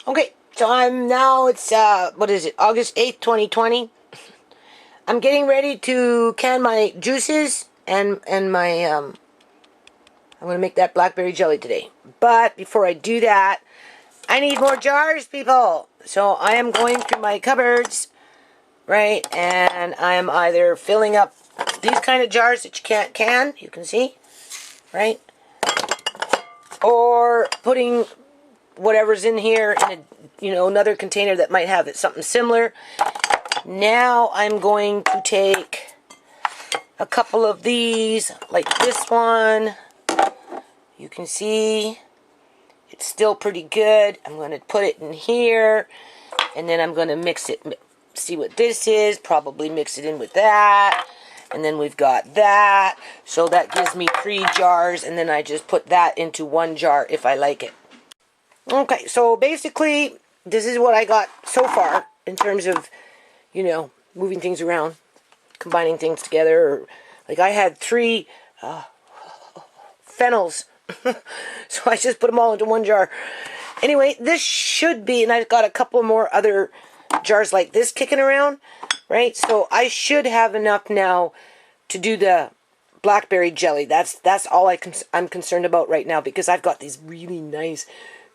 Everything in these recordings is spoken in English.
Okay, so it's, what is it, August 8th, 2020. I'm getting ready to can my juices and my, I'm going to make that blackberry jelly today. But before I do that, I need more jars, people. So I am going through my cupboards, right, and I am either filling up these kind of jars that you can't can, you can see, right, or putting whatever's in here in a, another container that might have it, something similar. Now I'm going to take a couple of these, like this one. You can see it's still pretty good. I'm going to put it in here, and then I'm going to mix it. See what this is. Probably mix it in with that. And then we've got that. So that gives me 3 jars, and then I just put that into 1 jar if I like it. Okay, so basically, this is what I got so far in terms of, moving things around, combining things together. Or, like I had 3 fennels, so I just put them all into 1 jar. Anyway, this should be, and I've got a couple more other jars like this kicking around, right? So I should have enough now to do the blackberry jelly. That's all I'm concerned about right now, because I've got these really nice,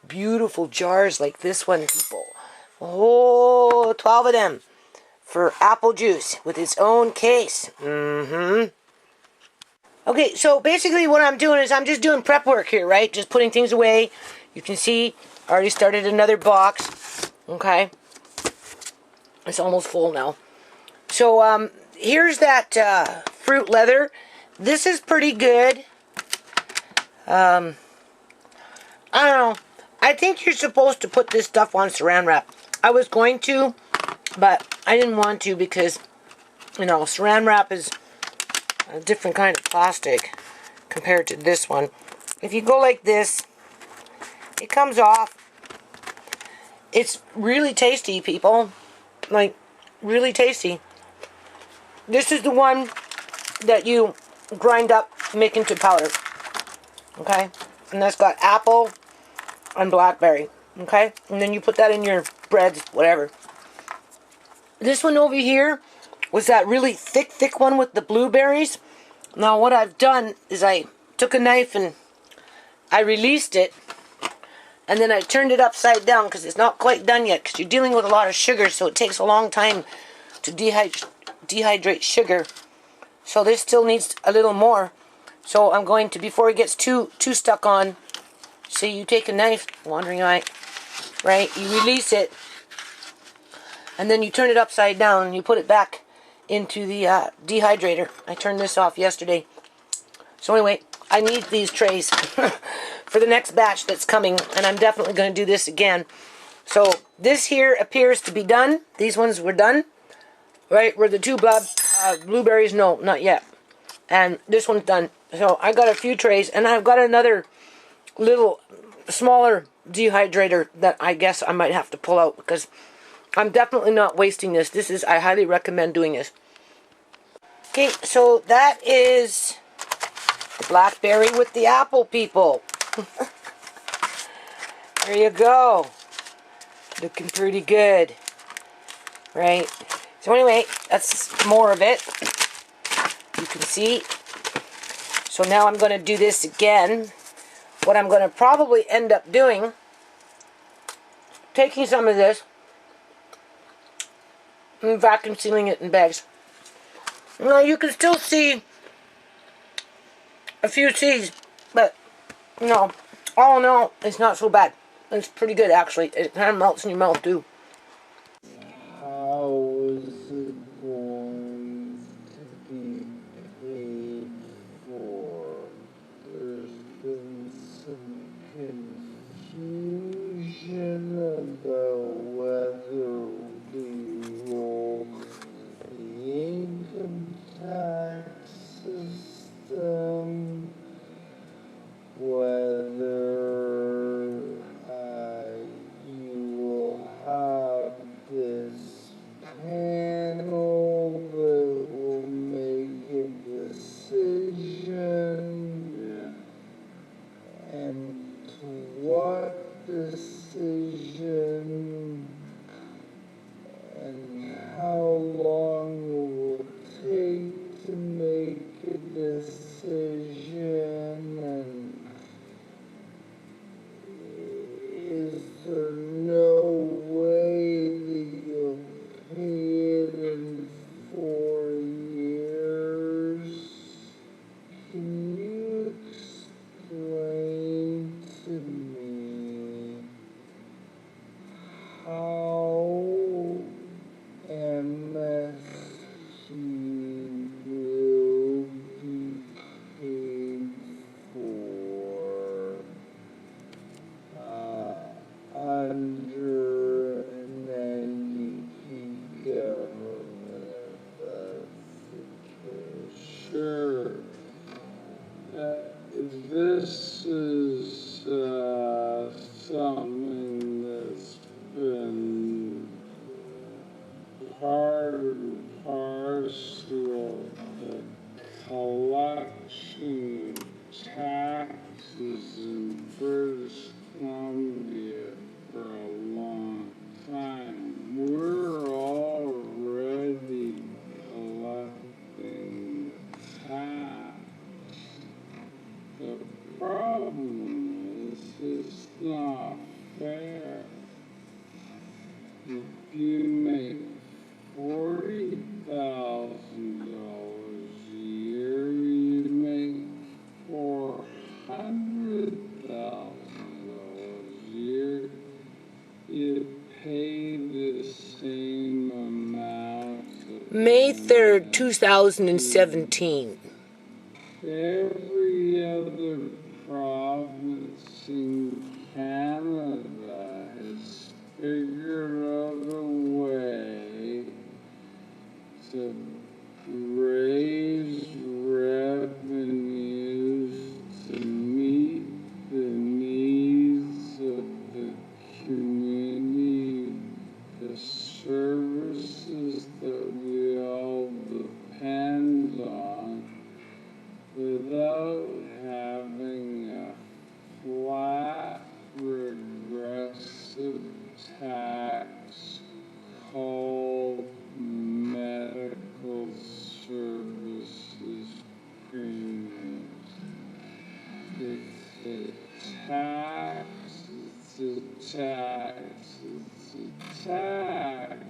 beautiful jars like this one, people. Oh, 12 of them for apple juice with its own case. Okay, so basically what I'm doing is I'm just doing prep work here, right? Just putting things away. You can see I already started another box. Okay. It's almost full now. So here's that fruit leather. This is pretty good. I don't know. I think you're supposed to put this stuff on saran wrap. I was going to, but I didn't want to because, saran wrap is a different kind of plastic compared to this one. If you go like this, it comes off. It's really tasty, people. Like, really tasty. This is the one that you grind up, make into powder. Okay? And that's got apple and blackberry. Okay? And then you put that in your breads, whatever. This one over here was that really thick one with the blueberries. Now what I've done is I took a knife and I released it, and then I turned it upside down because it's not quite done yet, because you're dealing with a lot of sugar, so it takes a long time to dehydrate sugar. So this still needs a little more. So I'm going to, before it gets too stuck on, so you take a knife, wandering eye, right? You release it, and then you turn it upside down and you put it back into the dehydrator. I turned this off yesterday. So anyway, I need these trays for the next batch that's coming, and I'm definitely going to do this again. So this here appears to be done. These ones were done, right? Were the 2 blueberries? No, not yet. And this one's done. So I got a few trays, and I've got another little smaller dehydrator that I guess I might have to pull out, because I'm definitely not wasting this. I highly recommend doing this. Okay, so that is the blackberry with the apple, people. There you go. Looking pretty good. Right? So anyway, that's more of it. You can see. So now I'm going to do this again. What I'm going to probably end up doing, taking some of this and vacuum sealing it in bags. Now you can still see a few seeds, but all in all, it's not so bad. It's pretty good, actually. It kind of melts in your mouth too. How is it going to be paid for? There's been some confusion about whether we will the income tax system, whether you will have is there no way that you'll pay it in 4 years? Can you explain to me how MSP will be paid for under an NDP government, if that's the case? Sure. This is something that's been part and parcel of the collection of taxes in British Columbia for a long time. We're already collecting tax. The problem is it's not fair. If you make $40,000 a year, you make $400,000 a year, you pay the same amount of May 3rd, 2017. Every other province in Canada has figured out a way to raise revenues to meet the needs of the community, the services that we all depend on, without having a flat, regressive tax called medical services premiums. It's a tax, it's a tax, it's a tax.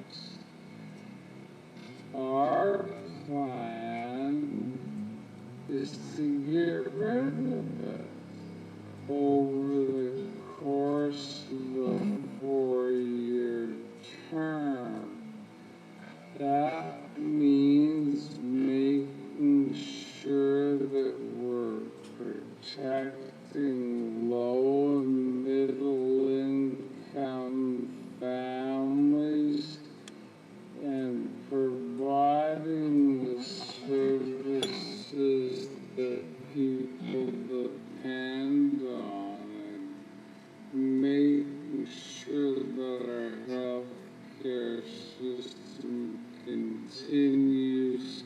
Our plan is to get rid of it over the course of a 4-year term. That means making sure that we're protecting low and middle income families and providing the services that people depend on, and making sure that our healthcare system continues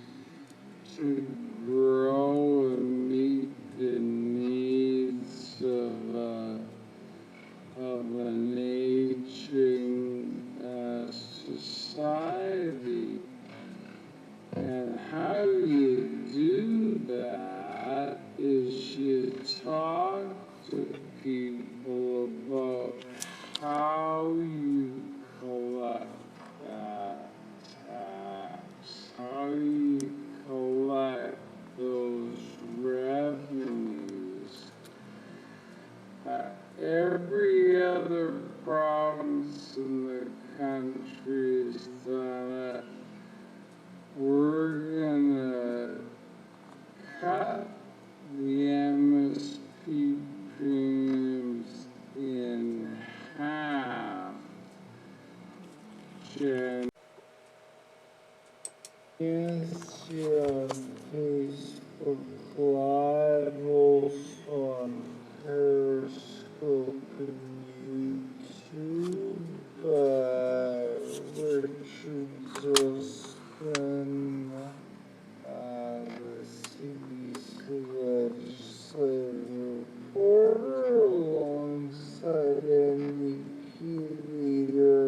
to grow and meet the needs of an aging society. And how you do that is you talk to people about how you collect that tax, how you collect those revenues. Every other province in the country has done it. We're gonna cut the MSP premiums in half. Jen. Yes, you're on Facebook Live, also on Periscope and YouTube. Richard Zoskin, the CBC legislative reporter, alongside NDP leader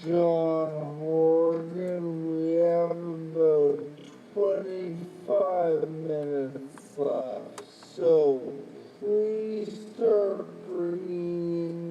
John Horgan. We have about 25 minutes left, so please start bringing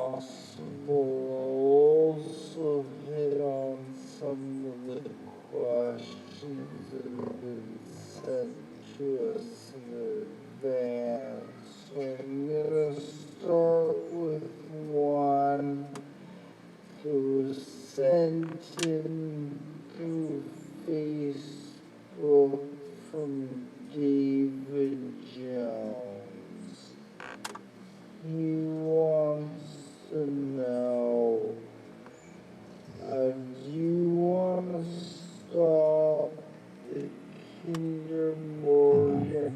possible, also hit on some of the questions that have been sent to us in advance. So I'm going to start with one that was sent in through Facebook from David Jones. He wants to know, do you want to stop the Kinder Morgan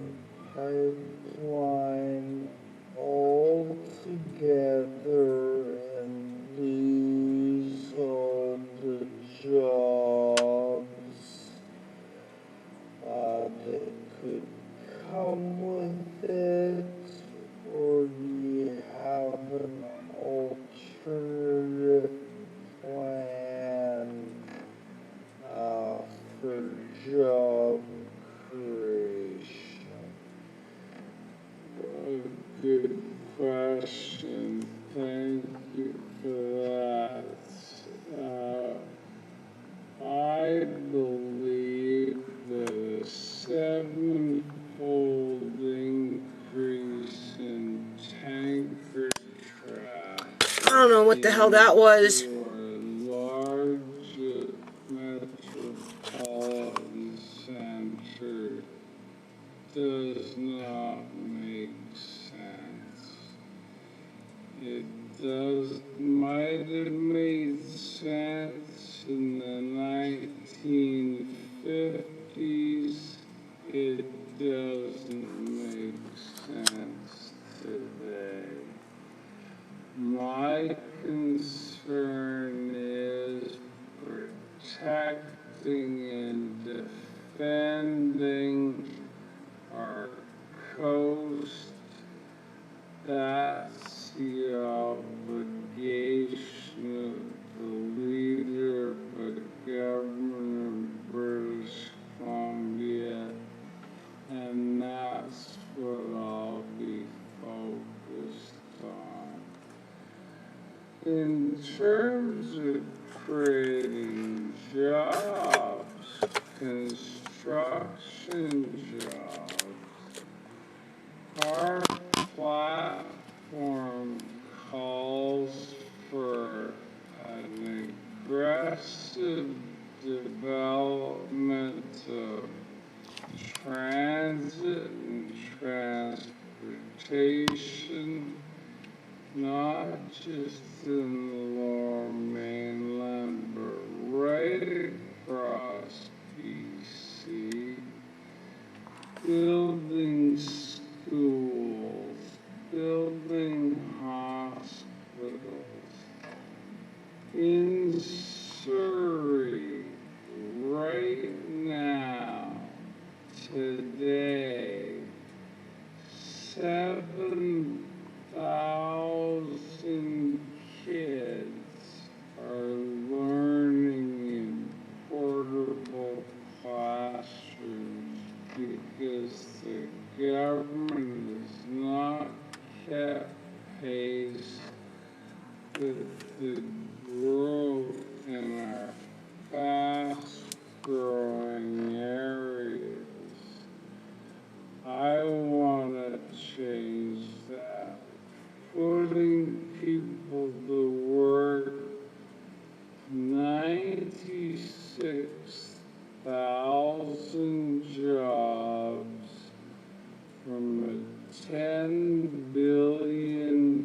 pipeline altogether and lose all the jobs that could come with it? Or do you have an alternative plan for job creation? A good question. Thank you for that. I believe the sevenfold increase in tanker traffic. I don't know what the hell that was. For a large metropolitan center does not make sense. It might have made sense in the 1950s. It doesn't make sense today. My concern is protecting and defending our coast. That's the obligation of the leader of the government of British Columbia, and that's what I'll be focused on. In terms of creating jobs, construction jobs, our platform calls for an aggressive development of transit and transportation, not just in the Lower Mainland, but right across BC, building schools, building hospitals. In Surrey, right now, today, 7,000 kids are learning in portable classrooms because the government has not kept pace with the growth in our fast-growing areas. I want to change that. Putting people to work, 96,000 jobs from a $10 billion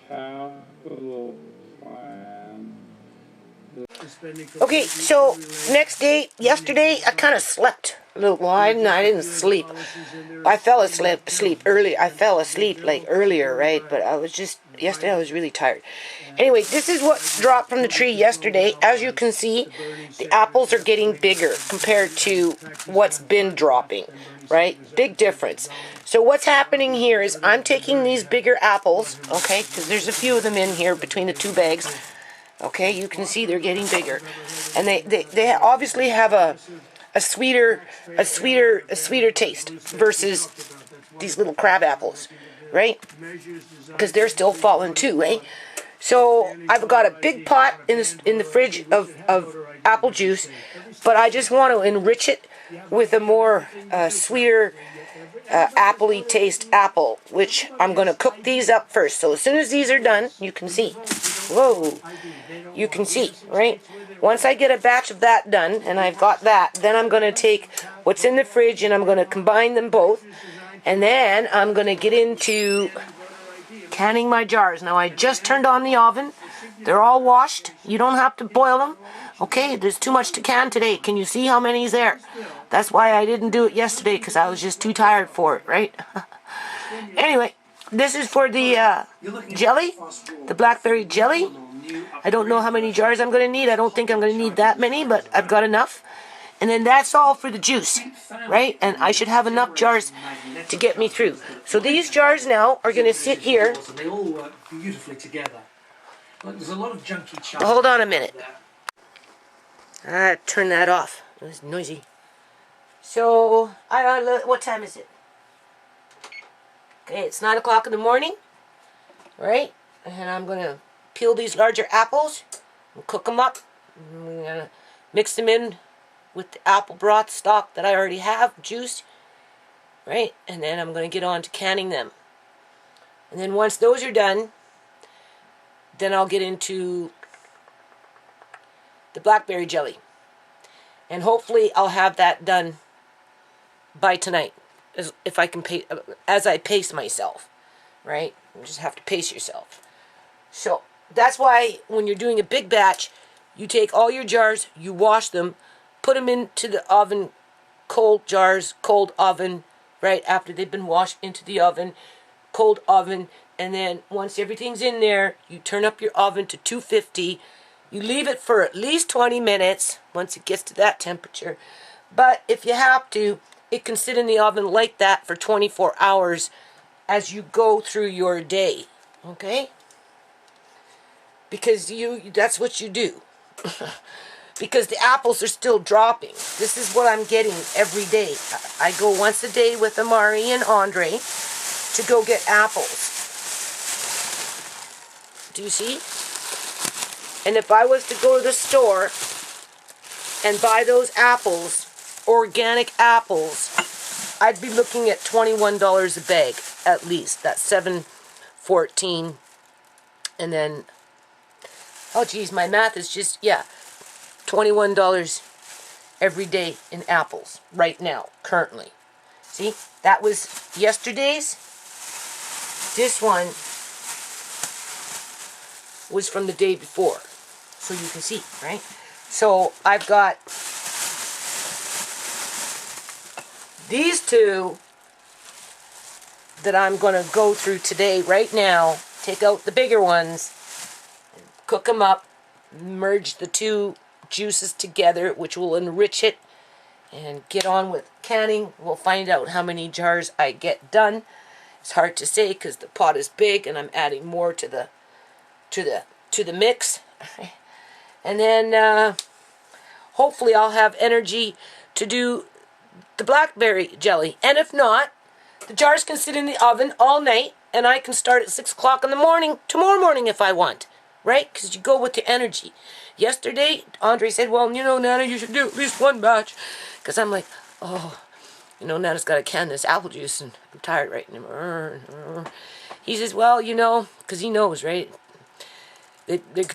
capital plan. Okay, so next day, yesterday, I kind of slept a little. Well, I didn't sleep. I fell asleep early. I fell asleep like earlier, right? But I was just, yesterday I was really tired. Anyway, this is what dropped from the tree yesterday. As you can see, the apples are getting bigger compared to what's been dropping, right? Big difference. So what's happening here is I'm taking these bigger apples, okay, because there's a few of them in here between the two bags. Okay, you can see they're getting bigger, and they obviously have a sweeter taste versus these little crab apples. right? Because they're still falling too, eh? So I've got a big pot in the fridge of apple juice, but I just want to enrich it with a more sweeter, appley taste apple, which I'm going to cook these up first. So as soon as these are done, you can see. Whoa! You can see, right? Once I get a batch of that done, and I've got that, then I'm going to take what's in the fridge and I'm going to combine them both. And then I'm going to get into canning my jars. Now I just turned on the oven. They're all washed. You don't have to boil them. Okay, there's too much to can today. Can you see how many's there? That's why I didn't do it yesterday, because I was just too tired for it, right? Anyway, this is for the jelly, the blackberry jelly. I don't know how many jars I'm going to need. I don't think I'm going to need that many, but I've got enough. And then that's all for the juice, right? And I should have enough jars to get me through. So these jars now are going to sit here. They all work beautifully together. Like, there's a lot of junky chunks. Hold on a minute. Turn that off. It was noisy. So, what time is it? Okay, it's 9 o'clock in the morning, right? And I'm going to peel these larger apples and cook them up. I'm going to mix them in with the apple broth stock that I already have, juice, right? And then I'm going to get on to canning them. And then once those are done, then I'll get into the blackberry jelly. And hopefully I'll have that done by tonight, if I can as I pace myself, right? You just have to pace yourself. So that's why when you're doing a big batch, you take all your jars, you wash them, put them into the oven, cold jars, cold oven, right after they've been washed into the oven, cold oven, and then once everything's in there, you turn up your oven to 250. You leave it for at least 20 minutes once it gets to that temperature. But if you have to, it can sit in the oven like that for 24 hours as you go through your day, okay? Because that's what you do. Because the apples are still dropping. This is what I'm getting every day. I go once a day with Amari and Andre to go get apples. Do you see? And if I was to go to the store and buy those apples, organic apples, I'd be looking at $21 a bag at least. That's $7.14. And then, oh geez, my math is just, yeah, $21 every day in apples right now, currently. See, that was yesterday's. This one was from the day before. So you can see, right? So I've got these two that I'm going to go through today, right now. Take out the bigger ones, cook them up, merge the two juices together, which will enrich it, and get on with canning. We'll find out how many jars I get done. It's hard to say because the pot is big and I'm adding more to the mix. And then hopefully I'll have energy to do the blackberry jelly. And if not, the jars can sit in the oven all night and I can start at 6 o'clock in the morning tomorrow morning if I want. Right? Because you go with the energy. Yesterday, Andre said, well, you know, Nana, you should do at least one batch. Because I'm like, oh, you know, Nana's got to can this apple juice and I'm tired right now. He says, well, you know, because he knows, right?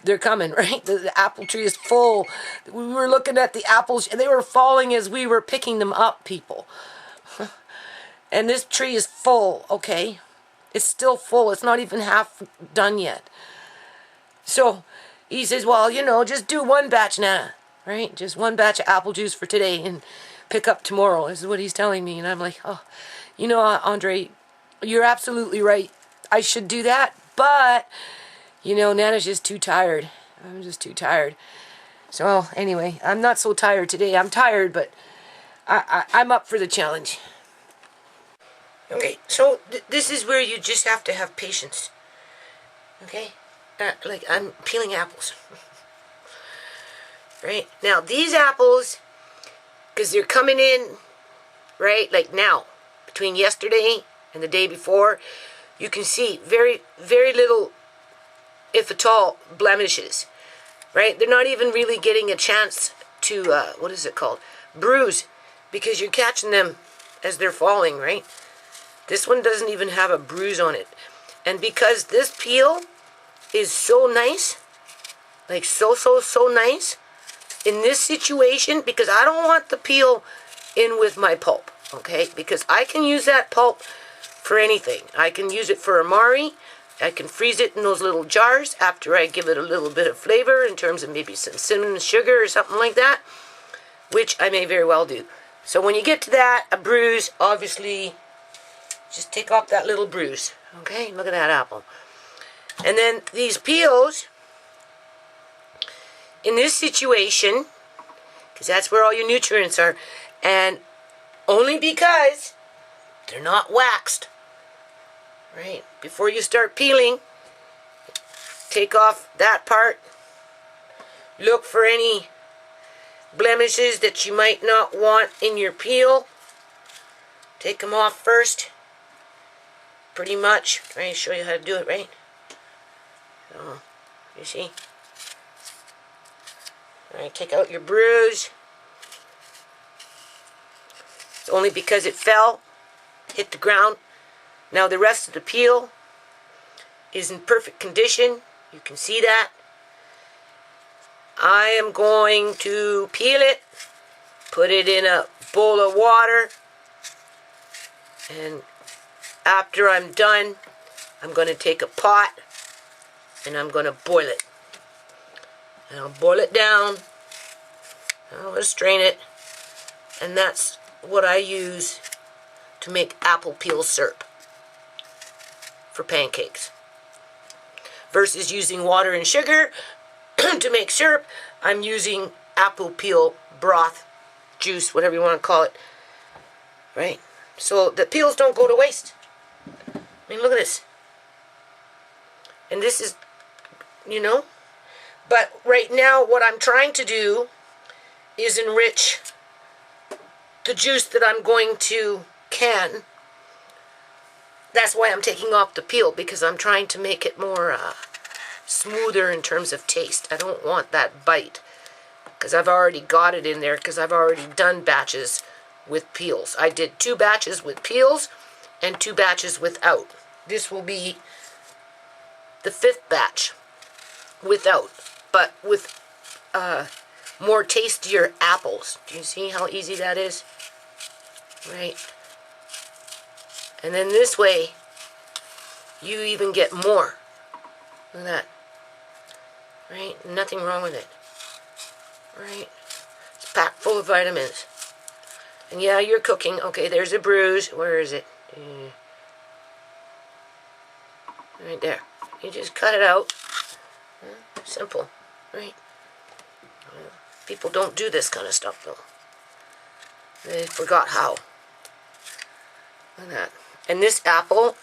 They're coming, right? The apple tree is full. We were looking at the apples and they were falling as we were picking them up, people. And this tree is full, okay? It's still full. It's not even half done yet. So he says, well, you know, just do one batch now, right? Just one batch of apple juice for today and pick up tomorrow. This is what he's telling me. And I'm like, oh, you know, Andre, you're absolutely right. I should do that. But, you know, Nana's just too tired. I'm just too tired. So anyway, I'm not so tired today. I'm tired, but I'm up for the challenge. Okay, so this is where you just have to have patience. Okay? Like, I'm peeling apples. Right? Now, these apples, because they're coming in, right, like now, between yesterday and the day before, you can see very, very little, if at all, blemishes, right? They're not even really getting a chance to, what is it called? Bruise, because you're catching them as they're falling, right? This one doesn't even have a bruise on it. And because this peel is so nice, like so nice, in this situation, because I don't want the peel in with my pulp, okay? Because I can use that pulp for anything. I can use it for amari. I can freeze it in those little jars after I give it a little bit of flavor in terms of maybe some cinnamon sugar or something like that, which I may very well do. So when you get to that, a bruise, obviously, just take off that little bruise, okay? Look at that apple. And then these peels, in this situation, because that's where all your nutrients are, and only because they're not waxed, right? Before you start peeling, take off that part. Look for any blemishes that you might not want in your peel. Take them off first. Pretty much. Trying to show you how to do it, right? So, you see? Alright, take out your bruise. It's only because it fell, hit the ground. Now the rest of the peel is in perfect condition. You can see that. I am going to peel it, put it in a bowl of water, and after I'm done, I'm going to take a pot and I'm going to boil it. And I'll boil it down. I'll strain it. And that's what I use to make apple peel syrup for pancakes. Versus using water and sugar to make syrup, I'm using apple peel broth, juice, whatever you want to call it. Right? So the peels don't go to waste. I mean, look at this. And this is, you know. But right now, what I'm trying to do is enrich the juice that I'm going to can. That's why I'm taking off the peel, because I'm trying to make it more smoother in terms of taste. I don't want that bite, because I've already got it in there, because I've already done batches with peels. I did 2 batches with peels and 2 batches without. This will be the 5th batch without, but with more tastier apples. Do you see how easy that is? Right? And then this way, you even get more. Look at that. Right? Nothing wrong with it. Right? It's packed full of vitamins. And yeah, you're cooking. Okay, there's a bruise. Where is it? Right there. You just cut it out. Simple. Right? People don't do this kind of stuff, though. They forgot how. Look at that. And this apple,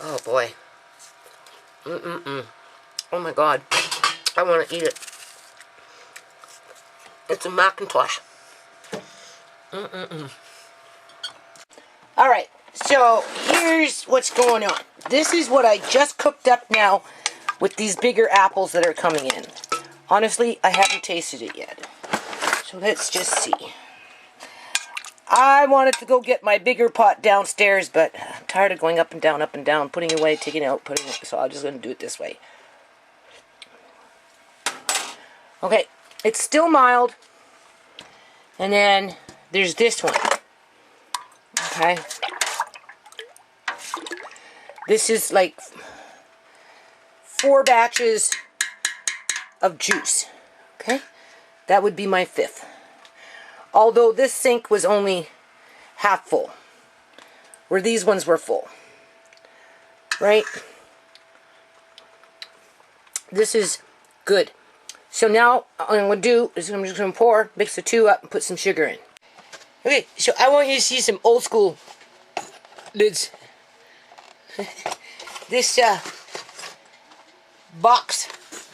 oh boy. Oh my God. I want to eat it. It's a Macintosh. Alright, so here's what's going on. This is what I just cooked up now with these bigger apples that are coming in. Honestly, I haven't tasted it yet. So let's just see. I wanted to go get my bigger pot downstairs, but I'm tired of going up and down, putting it away, taking it out, putting it, so I'm just going to do it this way. Okay, it's still mild. And then there's this one. Okay. This is like 4 batches of juice. Okay? That would be my 5th. Although this sink was only half full, where these ones were full. Right? This is good. So now what I'm going to do is I'm just going to pour, mix the 2 up, and put some sugar in. Okay, so I want you to see some old school lids. This box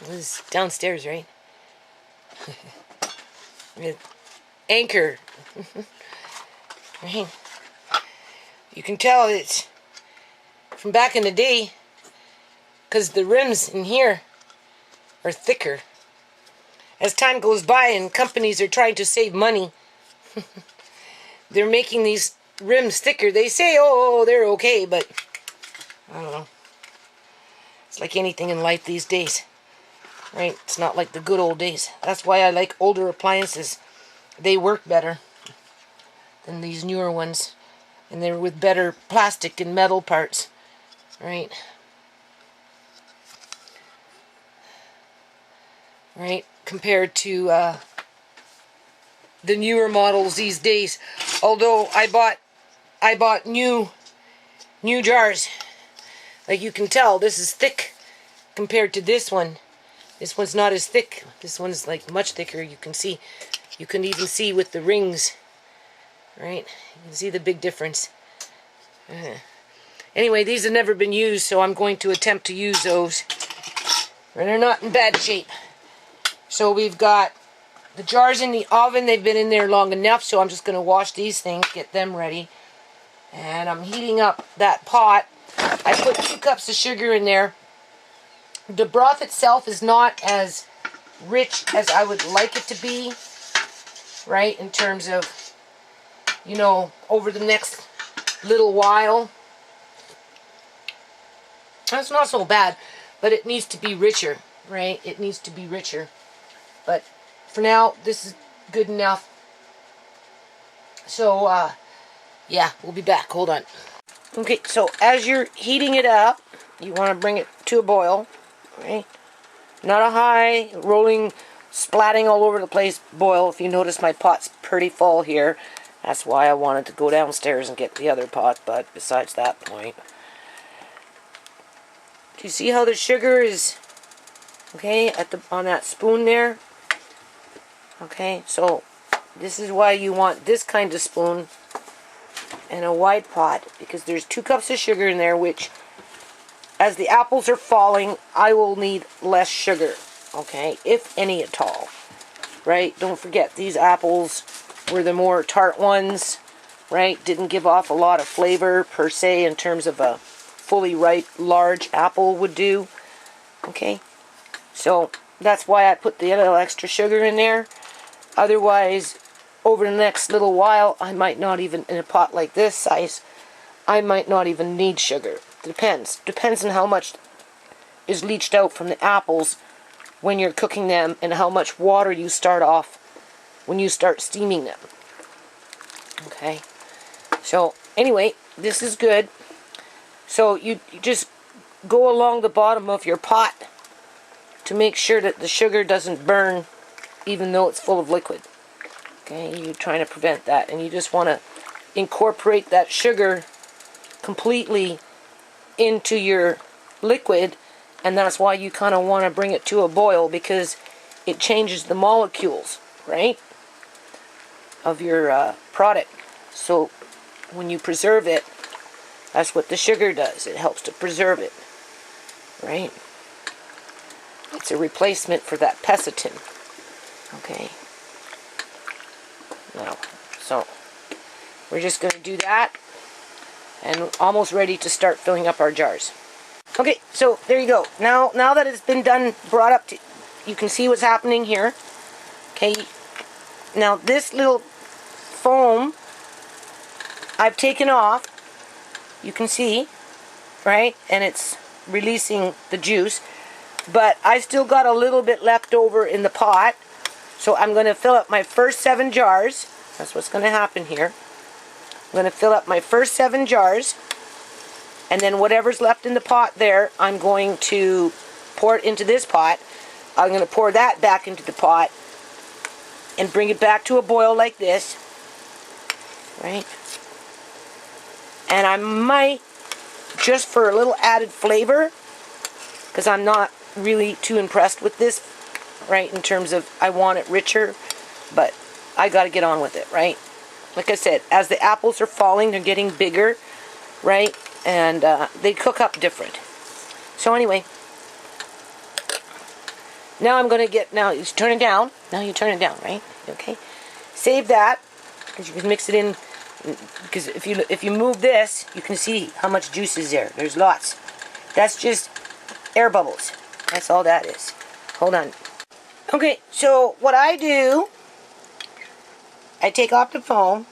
was downstairs, right? Anchor. Right? You can tell it's from back in the day, because the rims in here are thicker. As time goes by and companies are trying to save money, they're making these rims thicker. They say, oh, they're okay, but I don't know. It's like anything in life these days, right? It's not like the good old days. That's why I like older appliances. They work better than these newer ones, and they're with better plastic and metal parts, right? Right, compared to the newer models these days. Although I bought new jars. Like you can tell, this is thick compared to this one. This one's not as thick. This one's like much thicker. You can see. You can even see with the rings. Right? You can see the big difference. Anyway, these have never been used, so I'm going to attempt to use those. And they're not in bad shape. So we've got the jars in the oven. They've been in there long enough, so I'm just going to wash these things, get them ready. And I'm heating up that pot. I put 2 cups of sugar in there. The broth itself is not as rich as I would like it to be, right, in terms of, you know, over the next little while. That's not so bad, but it needs to be richer, right? It needs to be richer. But for now, this is good enough. So, yeah, we'll be back. Hold on. Okay, so as you're heating it up, you want to bring it to a boil, right? Not a high, rolling, splatting all over the place boil. If you notice, my pot's pretty full here. That's why I wanted to go downstairs and get the other pot, but besides that point. Do you see how the sugar is, okay, on that spoon there? Okay, so this is why you want this kind of spoon and a wide pot, because there's 2 cups of sugar in there, which, as the apples are falling, I will need less sugar, okay, if any at all, right? Don't forget, these apples were the more tart ones, right? Didn't give off a lot of flavor, per se, in terms of a fully ripe, large apple would do, okay? So, that's why I put the little extra sugar in there. Otherwise, over the next little while, I might not even, in a pot like this size, I might not even need sugar. Depends. Depends on how much is leached out from the apples when you're cooking them, and how much water you start off when you start steaming them. Okay. So, anyway, this is good. So, you just go along the bottom of your pot to make sure that the sugar doesn't burn even though it's full of liquid. Okay, you're trying to prevent that, and you just want to incorporate that sugar completely into your liquid, and that's why you kind of want to bring it to a boil, because it changes the molecules, right, of your product. So when you preserve it, that's what the sugar does. It helps to preserve it, right? It's a replacement for that petition. Okay. Now, so we're just going to do that, and almost ready to start filling up our jars. Okay, so there you go. Now that it's been done, brought up to, you can see what's happening here. Okay. Now this little foam I've taken off. You can see, right? And it's releasing the juice. But I still got a little bit left over in the pot. So I'm going to fill up my first 7 jars. That's what's going to happen here. I'm going to fill up my first 7 jars. And then whatever's left in the pot there, I'm going to pour it into this pot. I'm going to pour that back into the pot and bring it back to a boil like this. Right? And I might, just for a little added flavor, because I'm not really too impressed with this, right, in terms of I want it richer, but I got to get on with it, right? Like I said, as the apples are falling, they're getting bigger, right, and they cook up different. So anyway, now I'm going to get, now you turn it down, right, okay? Save that, because you can mix it in Because if you move this, you can see how much juice is there. There's lots. That's just air bubbles. That's all that is. Hold on. Okay, so what I do, I take off the foam,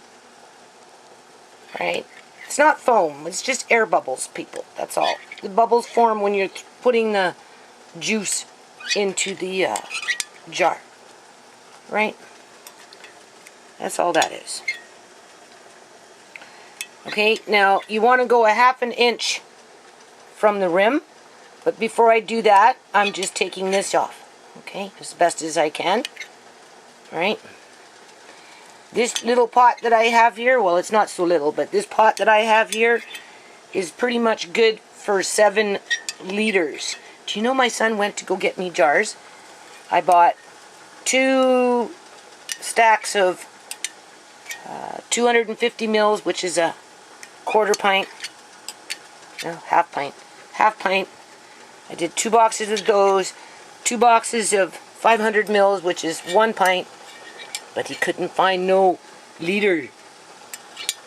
right? It's not foam, it's just air bubbles, people. That's all. The bubbles form when you're putting the juice into the jar, right? That's all that is. Okay, now you want to go a ½ an inch from the rim, but before I do that, I'm just taking this off, okay, as best as I can, right? This little pot that I have here, well, it's not so little, but this pot that I have here is pretty much good for 7 liters. Do you know my son went to go get me jars? I bought 2 stacks of 250 mils, which is a quarter pint, no, half pint. I did 2 boxes of those, 2 boxes of 500 mils, which is 1 pint, but he couldn't find no liter.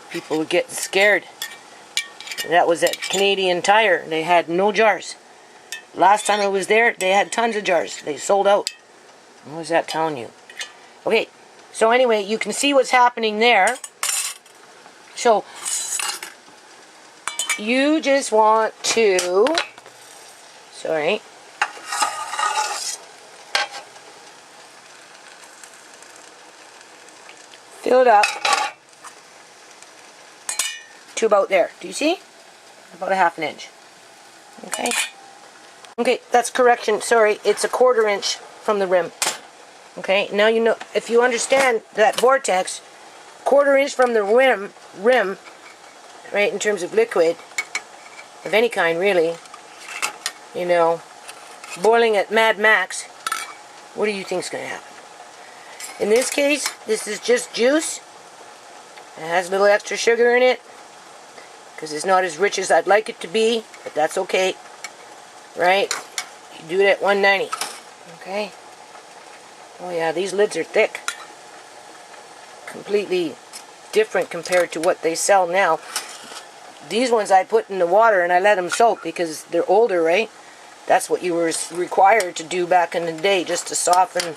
People were getting scared. That was at Canadian Tire. They had no jars. Last time I was there, they had tons of jars. They sold out. What was that telling you? Okay, so anyway, you can see what's happening there. So, you just want to, sorry, fill it up to about there. Do you see? About a ½ an inch. Okay. Okay, that's correction. Sorry, it's a quarter inch from the rim. Okay, now you know, if you understand that vortex, quarter inch from the rim, right, in terms of liquid, of any kind really, you know, boiling at Mad Max, what do you think's going to happen? In this case, this is just juice. It has a little extra sugar in it, because it's not as rich as I'd like it to be, but that's okay, right? You do it at 190, okay? Oh yeah, these lids are thick. Completely different compared to what they sell now. These ones I put in the water and I let them soak because they're older, right? That's what you were required to do back in the day, just to soften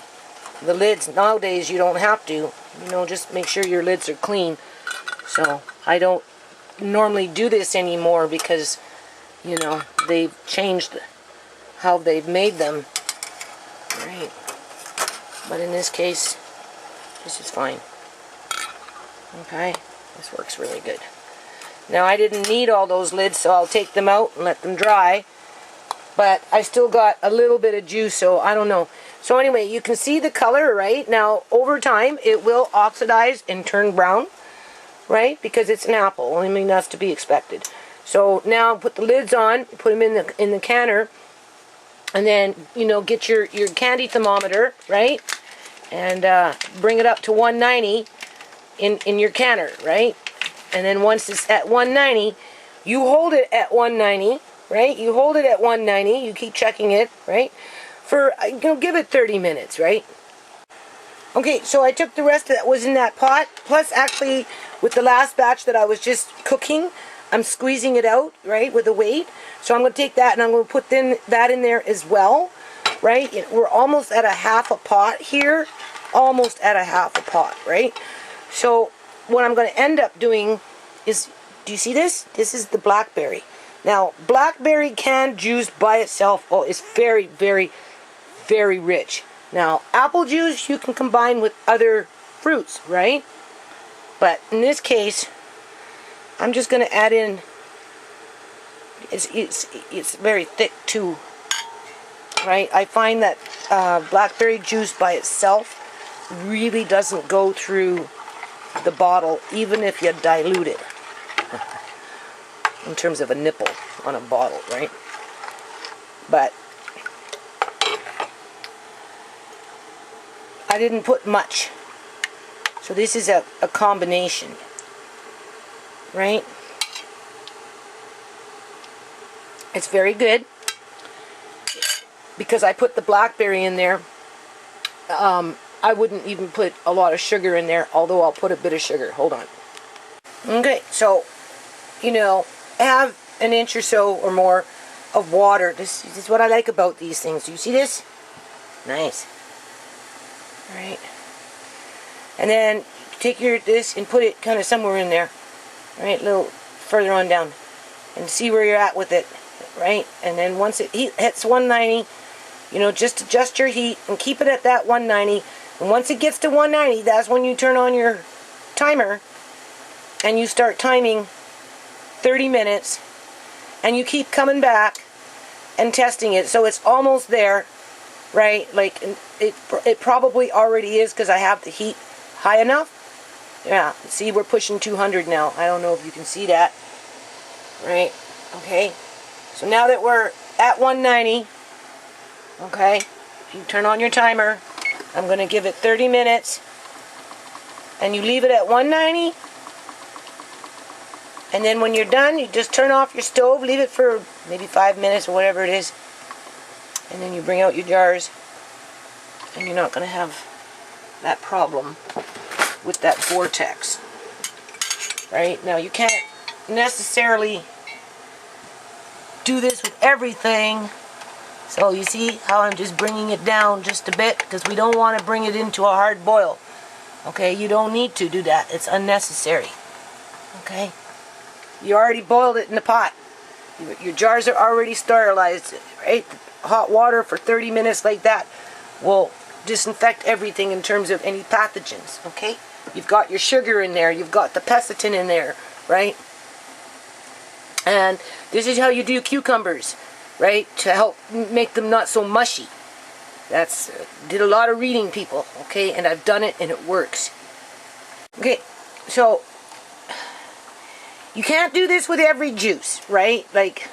the lids. Nowadays you don't have to. You know, just make sure your lids are clean. So I don't normally do this anymore because, you know, they've changed how they've made them. Right. But in this case, this is fine. Okay, this works really good. Now I didn't need all those lids, so I'll take them out and let them dry. But I still got a little bit of juice, so I don't know. So anyway, you can see the color, right? Now, over time, it will oxidize and turn brown, right? Because it's an apple. I mean, that's to be expected. So now put the lids on, put them in the canner, and then, you know, get your candy thermometer, right? And bring it up to 190 in your canner, right? And then once it's at 190, you hold it at 190, right? You hold it at 190. You keep checking it, right? For, you know, give it 30 minutes, right? Okay, so I took the rest that was in that pot, plus actually with the last batch that I was just cooking, I'm squeezing it out, right, with a weight. So I'm going to take that and I'm going to put that in there as well, right? We're almost at a ½ a pot here, almost at a ½ a pot, right? So what I'm going to end up doing is, do you see this? This is the blackberry. Now, blackberry canned juice by itself, oh, is very, very, very rich. Now, apple juice you can combine with other fruits, right? But in this case, I'm just going to add in, it's very thick too, right? I find that blackberry juice by itself really doesn't go through the bottle, even if you dilute it. In terms of a nipple on a bottle, right? But I didn't put much. So this is a combination, right? It's very good because I put the blackberry in there. I wouldn't even put a lot of sugar in there, although I'll put a bit of sugar. Hold on. Okay, so, you know, have an inch or so or more of water. This is what I like about these things. Do you see this? Nice. Alright. And then take this and put it kind of somewhere in there. Right, a little further on down. And see where you're at with it. Right? And then once it hits 190, you know, just adjust your heat and keep it at that 190. And once it gets to 190, that's when you turn on your timer and you start timing 30 minutes. And you keep coming back and testing it. So it's almost there, right? Like, it probably already is because I have the heat high enough. Yeah, see, we're pushing 200 now. I don't know if you can see that. Right? Okay. So now that we're at 190, okay, if you turn on your timer, I'm going to give it 30 minutes, and you leave it at 190, and then when you're done, you just turn off your stove, leave it for maybe 5 minutes or whatever it is, and then you bring out your jars, and you're not going to have that problem with that vortex. Right? Now, you can't necessarily do this with everything. So you see how I'm just bringing it down just a bit because we don't want to bring it into a hard boil. Okay, you don't need to do that. It's unnecessary. Okay, you already boiled it in the pot. Your jars are already sterilized. Right, hot water for 30 minutes like that will disinfect everything in terms of any pathogens. Okay, you've got your sugar in there. You've got the petition in there. Right. And this is how you do cucumbers, right? To help make them not so mushy. That's, did a lot of reading, people, okay? And I've done it and it works. Okay, so, you can't do this with every juice, right? Like,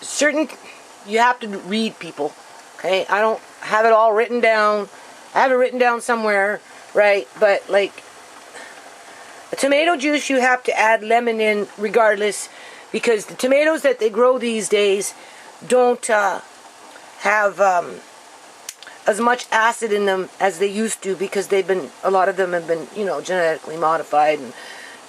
certain, you have to read, people, okay? I don't have it all written down. I have it written down somewhere, right? But, like, a tomato juice, you have to add lemon in regardless, because the tomatoes that they grow these days don't have as much acid in them as they used to, because they've been, a lot of them have been, you know, genetically modified, and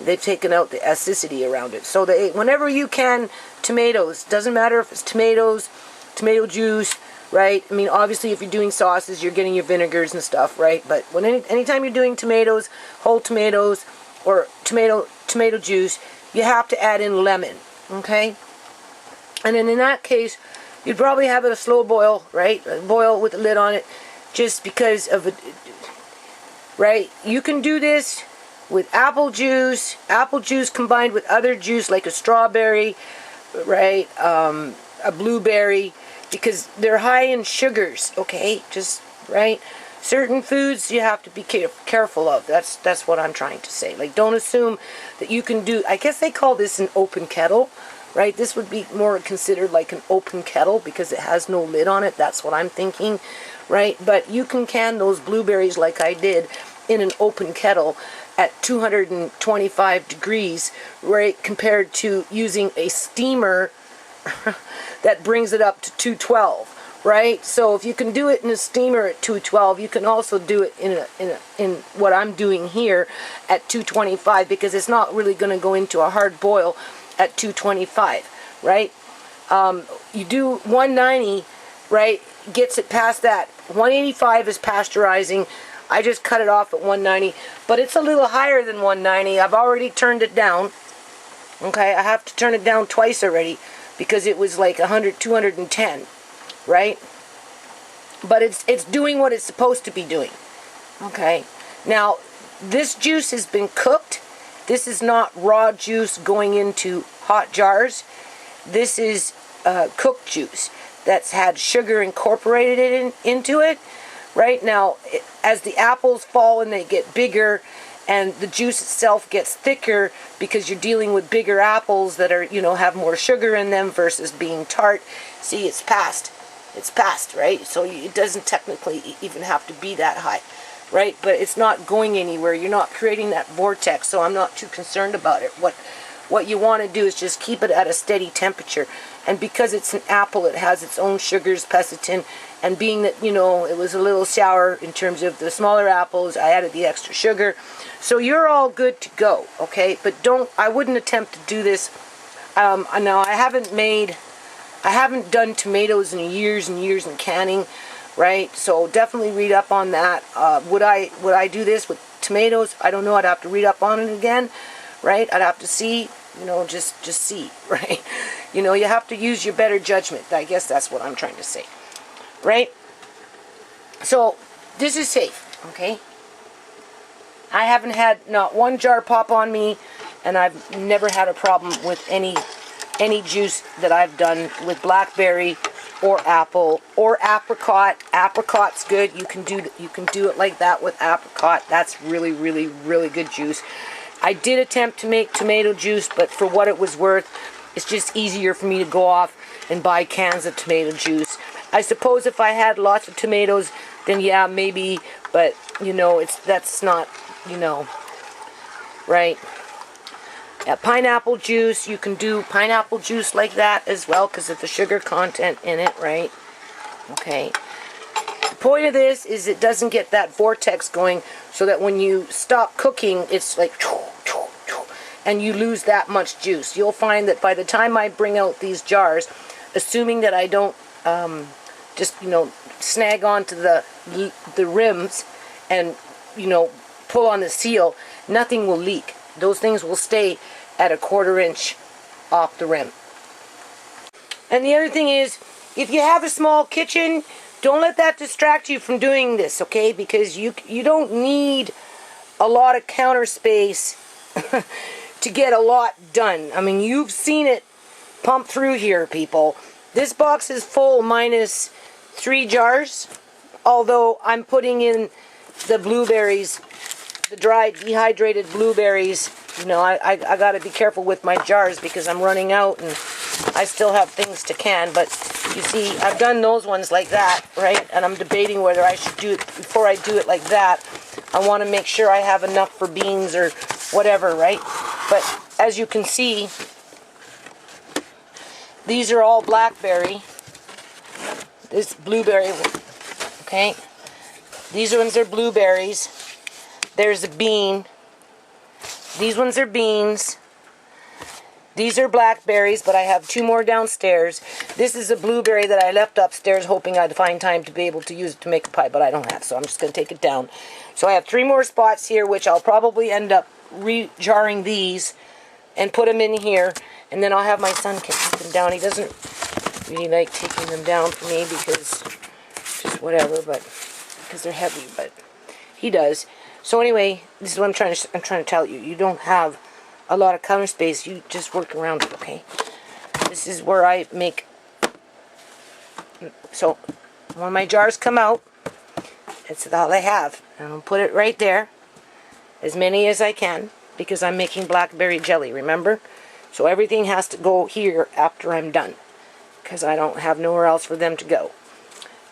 they've taken out the acidity around it. So whenever you can tomatoes, doesn't matter if it's tomatoes, tomato juice, right? I mean, obviously, if you're doing sauces, you're getting your vinegars and stuff, right? But when anytime you're doing tomatoes, whole tomatoes, or tomato juice, you have to add in lemon, okay? And then in that case, you'd probably have it a slow boil, right? A boil with a lid on it, just because of it, right? You can do this with apple juice combined with other juice like a strawberry, right? A blueberry, because they're high in sugars, okay? Just, right? Certain foods you have to be careful of. That's what I'm trying to say. Like, don't assume that you can do, I guess they call this an open kettle, right? This would be more considered like an open kettle because it has no lid on it. That's what I'm thinking, right? But you can can those blueberries like I did in an open kettle at 225 degrees, right? Compared to using a steamer that brings it up to 212. Right? So if you can do it in a steamer at 212, you can also do it in what I'm doing here at 225, because it's not really going to go into a hard boil at 225, right? You do 190, right? Gets it past that. 185 is pasteurizing. I just cut it off at 190, but it's a little higher than 190. I've already turned it down. Okay, I have to turn it down twice already because it was like 210. Right? But it's doing what it's supposed to be doing. Okay. Now, this juice has been cooked. This is not raw juice going into hot jars. This is cooked juice that's had sugar incorporated into it. Right? Now, as the apples fall and they get bigger, and the juice itself gets thicker because you're dealing with bigger apples that are, you know, have more sugar in them versus being tart. See, it's passed. It's passed, right? So it doesn't technically even have to be that high, right? But it's not going anywhere. You're not creating that vortex, so I'm not too concerned about it. what you want to do is just keep it at a steady temperature. And because it's an apple, it has its own sugars, petition, and being that, you know, it was a little sour in terms of the smaller apples, I added the extra sugar. So you're all good to go, okay? But I wouldn't attempt to do this. Now, I haven't done tomatoes in years and years in canning, right? So definitely read up on that. Would I do this with tomatoes? I don't know. I'd have to read up on it again, right? I'd have to see, you know, just see, right? You know, you have to use your better judgment. I guess that's what I'm trying to say, right? So this is safe, okay? I haven't had not one jar pop on me, and I've never had a problem with any juice that I've done with blackberry or apple or apricot. Apricot's good. You can do it like that with apricot. That's really, really, really good juice. I did attempt to make tomato juice, but for what it was worth, it's just easier for me to go off and buy cans of tomato juice. I suppose if I had lots of tomatoes, then yeah, maybe, but you know, that's not, you know, right? Yeah, pineapple juice, you can do pineapple juice like that as well because of the sugar content in it, right? Okay. The point of this is it doesn't get that vortex going so that when you stop cooking, it's like, and you lose that much juice. You'll find that by the time I bring out these jars, assuming that I don't just, you know, snag onto the rims and, you know, pull on the seal, nothing will leak. Those things will stay at a 1/4 inch off the rim. And the other thing is, if you have a small kitchen, don't let that distract you from doing this, okay? Because you don't need a lot of counter space to get a lot done. I mean, you've seen it pump through here, people. This box is full minus 3 jars, although I'm putting in the blueberries, the dried dehydrated blueberries. You know, I got to be careful with my jars because I'm running out and I still have things to can. But you see, I've done those ones like that, right? And I'm debating whether I should do it before I do it like that. I want to make sure I have enough for beans or whatever, right? But as you can see, these are all blackberry. This blueberry, okay? These ones are blueberries. There's a bean. These ones are beans. These are blackberries, but I have 2 more downstairs. This is a blueberry that I left upstairs hoping I'd find time to be able to use it to make a pie, but I don't have, so I'm just going to take it down. So I have 3 more spots here, which I'll probably end up re-jarring these and put them in here, and then I'll have my son take them down. He doesn't really like taking them down for me because just whatever, but because they're heavy, but he does. So anyway, this is what I'm trying to tell you. You don't have a lot of counter space. You just work around it, okay? This is where I make. So when my jars come out, that's all I have. And I'll put it right there, as many as I can, because I'm making blackberry jelly, remember? So everything has to go here after I'm done, because I don't have nowhere else for them to go.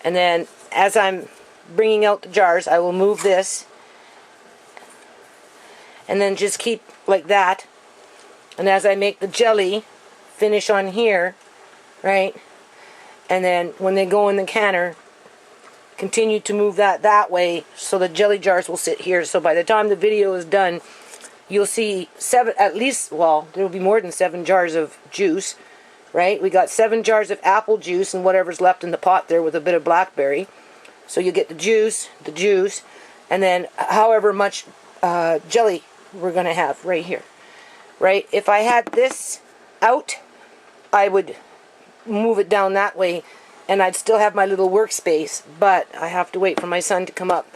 And then as I'm bringing out the jars, I will move this and then just keep like that. And as I make the jelly, finish on here, right? And then when they go in the canner, continue to move that way so the jelly jars will sit here. So by the time the video is done, you'll see 7, at least, well, there will be more than 7 jars of juice, right? We got 7 jars of apple juice and whatever's left in the pot there with a bit of blackberry. So you get the juice, and then however much jelly we're going to have right here, right? If I had this out, I would move it down that way, and I'd still have my little workspace, but I have to wait for my son to come up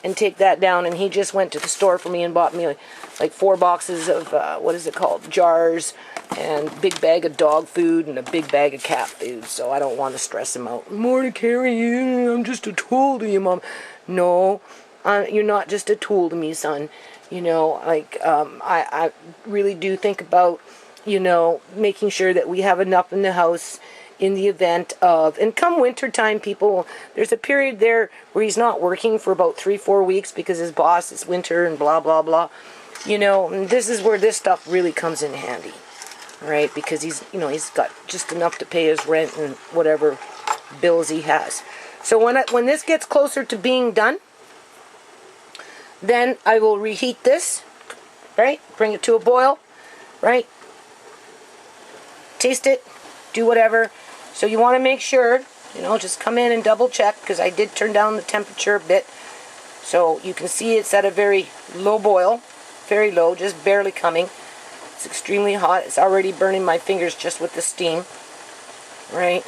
and take that down, and he just went to the store for me and bought me like 4 boxes of, what is it called, jars, and a big bag of dog food and a big bag of cat food, so I don't want to stress him out. More to carry you, I'm just a tool to you, Mom. No, you're not just a tool to me, son. You know, like, I really do think about, you know, making sure that we have enough in the house in the event of, and come winter time, people, there's a period there where he's not working for about 3-4 weeks because his boss is winter and blah, blah, blah. You know, and this is where this stuff really comes in handy. right? Because he's, you know, he's got just enough to pay his rent and whatever bills he has. So when this gets closer to being done, then I will reheat this, right? Bring it to a boil, right? Taste it, do whatever. So you want to make sure, you know, just come in and double check, because I did turn down the temperature a bit. So you can see it's at a very low boil, very low, just barely coming. It's extremely hot. It's already burning my fingers just with the steam, right?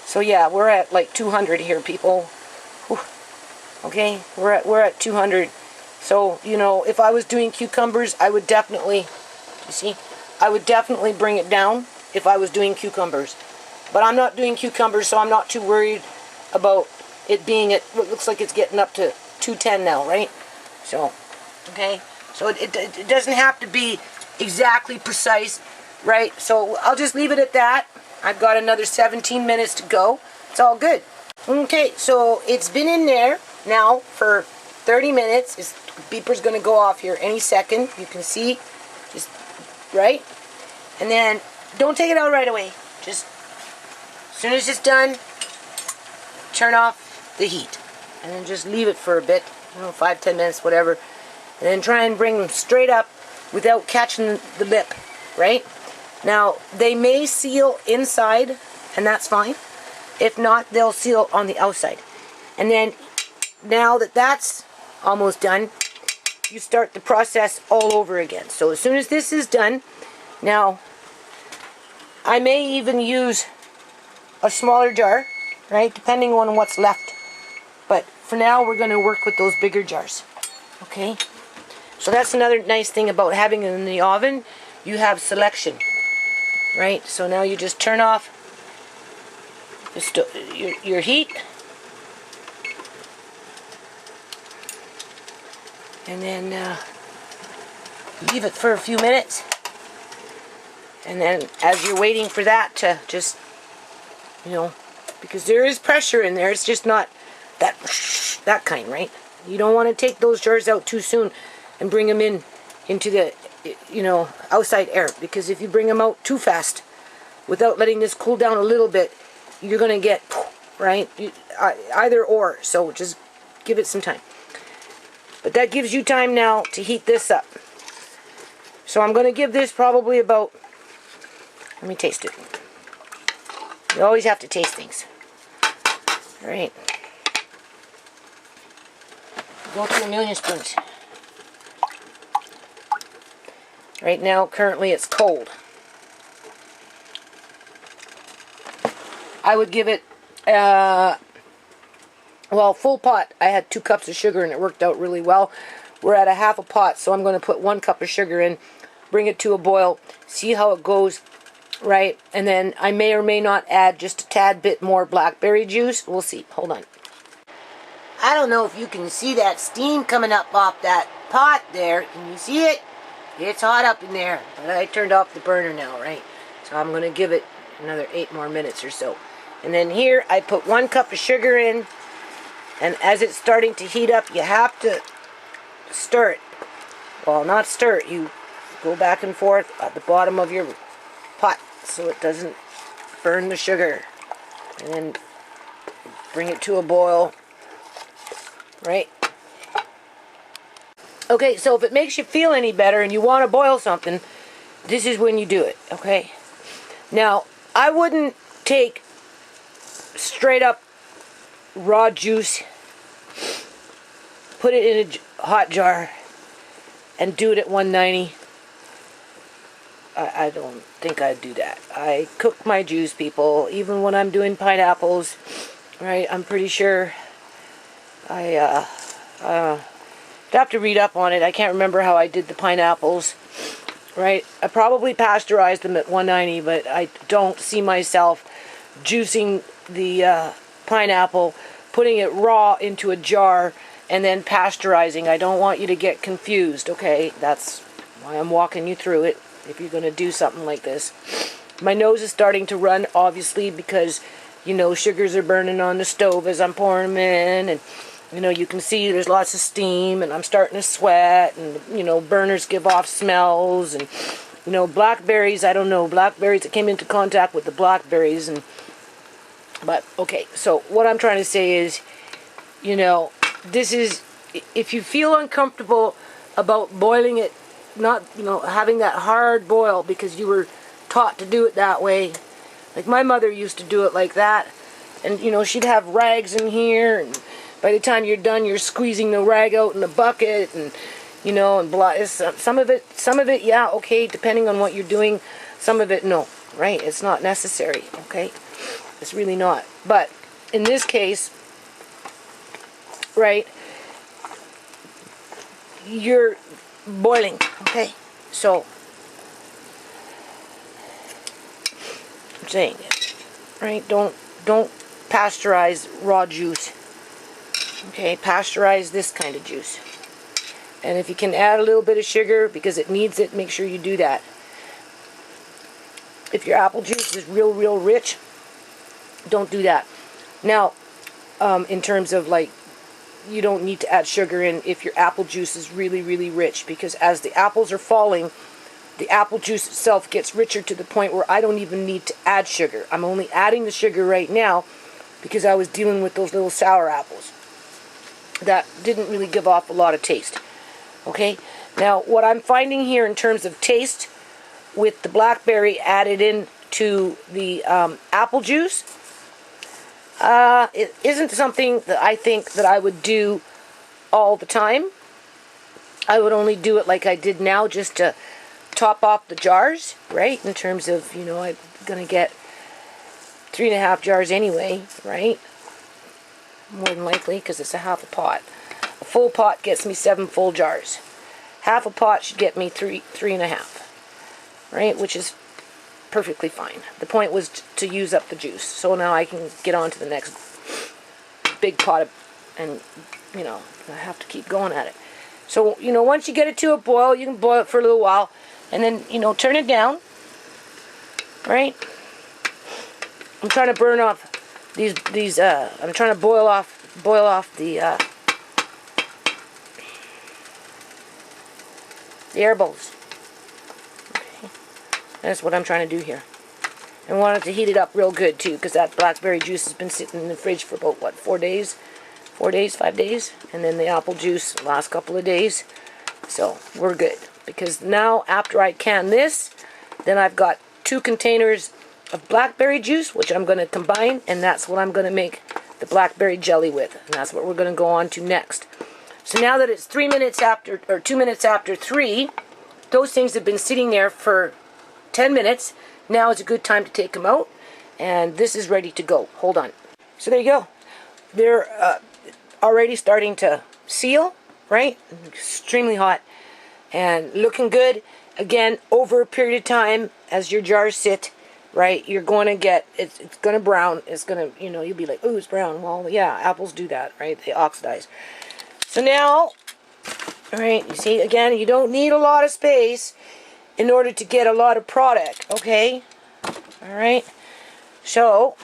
So yeah, we're at like 200 here, people. Whew. Okay, we're at 200. So, you know, if I was doing cucumbers, I would definitely, you see, I would definitely bring it down if I was doing cucumbers. But I'm not doing cucumbers, so I'm not too worried about it being at, what looks like it's getting up to 210 now, right? So, okay, so it doesn't have to be exactly precise, right? So I'll just leave it at that. I've got another 17 minutes to go. It's all good. Okay, so it's been in there now for 30 minutes. This beeper's going to go off here any second. You can see, just, right? And then, don't take it out right away. Just, as soon as it's done, turn off the heat. And then just leave it for a bit, you know, 5-10 minutes, whatever. And then try and bring them straight up without catching the lip, right? Now, they may seal inside, and that's fine. If not, they'll seal on the outside. And then, now that that's almost done, you start the process all over again. So as soon as this is done, now, I may even use a smaller jar, right, depending on what's left. But for now, we're going to work with those bigger jars, okay? So that's another nice thing about having it in the oven. You have selection, right? So now you just turn off your heat. And then leave it for a few minutes. And then as you're waiting for that to just, you know, because there is pressure in there, it's just not that kind, right? You don't want to take those jars out too soon and bring them into the, you know, outside air, because if you bring them out too fast without letting this cool down a little bit, you're going to get, right? Either or, so just give it some time. But that gives you time now to heat this up. So I'm going to give this probably about, let me taste it. You always have to taste things. All right. Go through a million spoons. Right now, currently it's cold. I would give it, well, full pot, I had 2 cups of sugar and it worked out really well. We're at a half a pot, so I'm going to put 1 cup of sugar in, bring it to a boil, see how it goes, right? And then I may or may not add just a tad bit more blackberry juice. We'll see. Hold on. I don't know if you can see that steam coming up off that pot there. Can you see it? It's hot up in there. But I turned off the burner now, right? So I'm going to give it another 8 more minutes or so. And then here I put 1 cup of sugar in. And as it's starting to heat up, you have to stir it. Well, not stir it. You go back and forth at the bottom of your pot so it doesn't burn the sugar. And then bring it to a boil. Right? Okay, so if it makes you feel any better and you want to boil something, this is when you do it, okay? Now, I wouldn't take straight up raw juice, put it in a hot jar, and do it at 190. I don't think I'd do that. I cook my juice, people, even when I'm doing pineapples, right? I'm pretty sure I have to read up on it. I can't remember how I did the pineapples, right? I probably pasteurized them at 190, but I don't see myself juicing the pineapple, putting it raw into a jar, and then pasteurizing. I don't want you to get confused, okay? That's why I'm walking you through it, if you're going to do something like this. My nose is starting to run, obviously, because, you know, sugars are burning on the stove as I'm pouring them in, and You know, you can see there's lots of steam, and I'm starting to sweat, and, you know, burners give off smells, and, you know, blackberries, I don't know, blackberries, I came into contact with the blackberries, but, okay, so what I'm trying to say is, you know, this is, if you feel uncomfortable about boiling it, not, you know, having that hard boil because you were taught to do it that way, like my mother used to do it like that, and, you know, she'd have rags in here, and by the time you're done, you're squeezing the rag out in the bucket, and, you know, and some of it, yeah, okay, depending on what you're doing. Some of it, no, right? It's not necessary, okay? It's really not. But in this case, right, you're boiling, okay? So, I'm saying it, right? Don't pasteurize raw juice. Okay, pasteurize this kind of juice. And if you can add a little bit of sugar because it needs it, make sure you do that. If your apple juice is real rich, don't do that. Now, in terms of like, you don't need to add sugar in if your apple juice is really rich, because as the apples are falling, the apple juice itself gets richer to the point where I don't even need to add sugar. I'm only adding the sugar right now because I was dealing with those little sour apples that didn't really give off a lot of taste. Okay, now what I'm finding here in terms of taste with the blackberry added in to the apple juice, it isn't something that I think that I would do all the time. I would only do it like I did now, just to top off the jars, right? In terms of, you know, I'm gonna get 3.5 jars anyway, right? More than likely, because it's a half a pot. A full pot gets me 7 full jars. Half a pot should get me 3.5, right? Which is perfectly fine. The point was to use up the juice, so now I can get on to the next big pot and, you know, I have to keep going at it. So, you know, once you get it to a boil, you can boil it for a little while, and then, you know, turn it down, right? I'm trying to burn off these I'm trying to boil off the air bubbles. Okay. That's what I'm trying to do here. And wanted to heat it up real good too, because that blackberry juice has been sitting in the fridge for about, what, 4 days? 4 days, 5 days? And then the apple juice last couple of days. So we're good. Because now, after I can this, then I've got 2 containers of blackberry juice, which I'm going to combine, and that's what I'm going to make the blackberry jelly with, and that's what we're going to go on to next. So now that it's 3 minutes after, or 2 minutes after 3, those things have been sitting there for 10 minutes. Now is a good time to take them out, and this is ready to go. Hold on. So there you go. They're already starting to seal, right? Extremely hot and looking good. Again, over a period of time, as your jars sit, right, you're going to get, it's going to brown. It's going to, you know, you'll be like, oh, it's brown. Well, yeah, apples do that, right? They oxidize. So now, all right, you see, again, you don't need a lot of space in order to get a lot of product, okay? All right. So,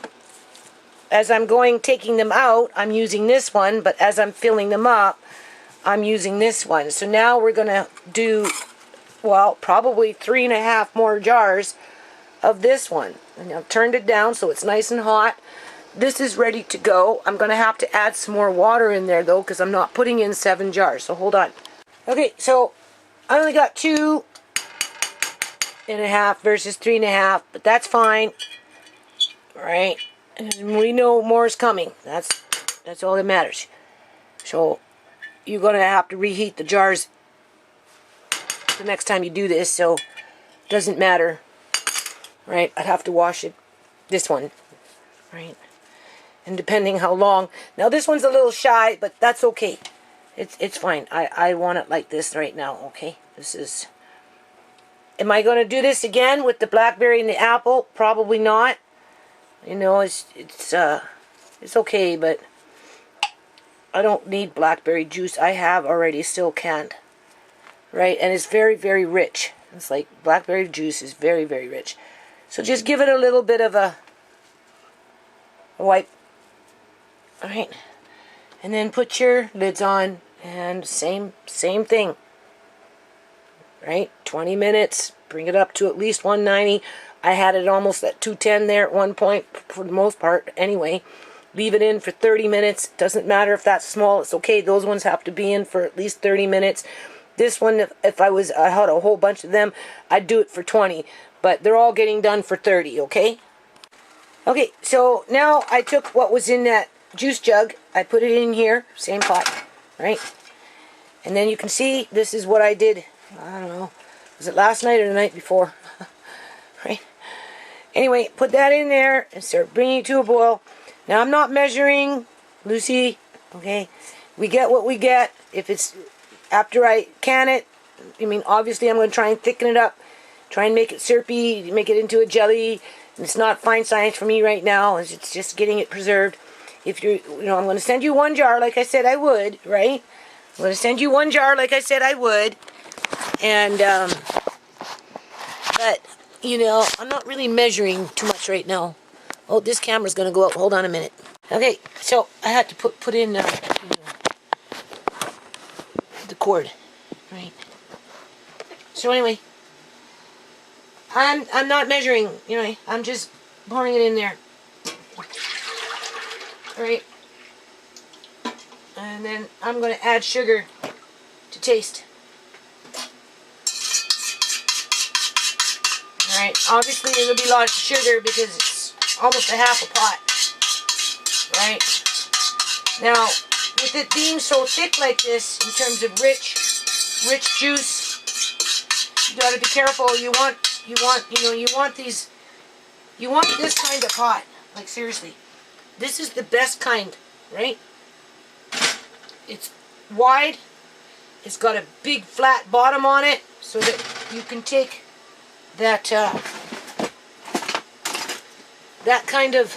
as I'm taking them out, I'm using this one, but as I'm filling them up, I'm using this one. So now we're going to do, well, probably 3.5 more jars of this one. And I've turned it down so it's nice and hot. This is ready to go. I'm going to have to add some more water in there though, because I'm not putting in 7 jars. So hold on. Okay, so I only got 2.5 versus 3.5, but that's fine. All right, and we know more is coming. That's all that matters. So you're going to have to reheat the jars the next time you do this, so it doesn't matter. Right, I'd have to wash it, this one, right, and depending how long. Now this one's a little shy, but that's okay. It's fine. I want it like this right now, okay? This is, am I going to do this again with the blackberry and the apple? Probably not. You know, it's okay, but I don't need blackberry juice. I have already still canned, right? And it's very rich. It's like blackberry juice is very rich. So just give it a little bit of a wipe. Alright. And then put your lids on, and same thing. Right? 20 minutes, bring it up to at least 190. I had it almost at 210 there at one point, for the most part, anyway. Leave it in for 30 minutes. Doesn't matter if that's small, it's okay. Those ones have to be in for at least 30 minutes. This one, if I had a whole bunch of them, I'd do it for 20. But they're all getting done for 30, okay? Okay, so now I took what was in that juice jug. I put it in here, same pot, right? And then you can see this is what I did. I don't know. Was it last night or the night before? Right? Anyway, put that in there and start bringing it to a boil. Now, I'm not measuring, Lucy, okay? We get what we get. If it's after I can it, I mean, obviously I'm going to try and thicken it up, try and make it syrupy, make it into a jelly. And it's not fine science for me right now. It's just getting it preserved. If you're, I'm going to send you one jar like I said I would, right? I'm going to send you one jar like I said I would. And, but, I'm not really measuring too much right now. Oh, this camera's going to go up. Hold on a minute. Okay, so I had to put in the cord, right? So anyway, I'm not measuring, I'm just pouring it in there. All right. And then I'm going to add sugar to taste. Alright, obviously there'll be a lot of sugar because it's almost a half a pot. Right? Now, with it being so thick like this, in terms of rich juice, you gotta be careful. You want this kind of pot. Like, seriously. This is the best kind, right? It's wide. It's got a big flat bottom on it so that you can take that kind of,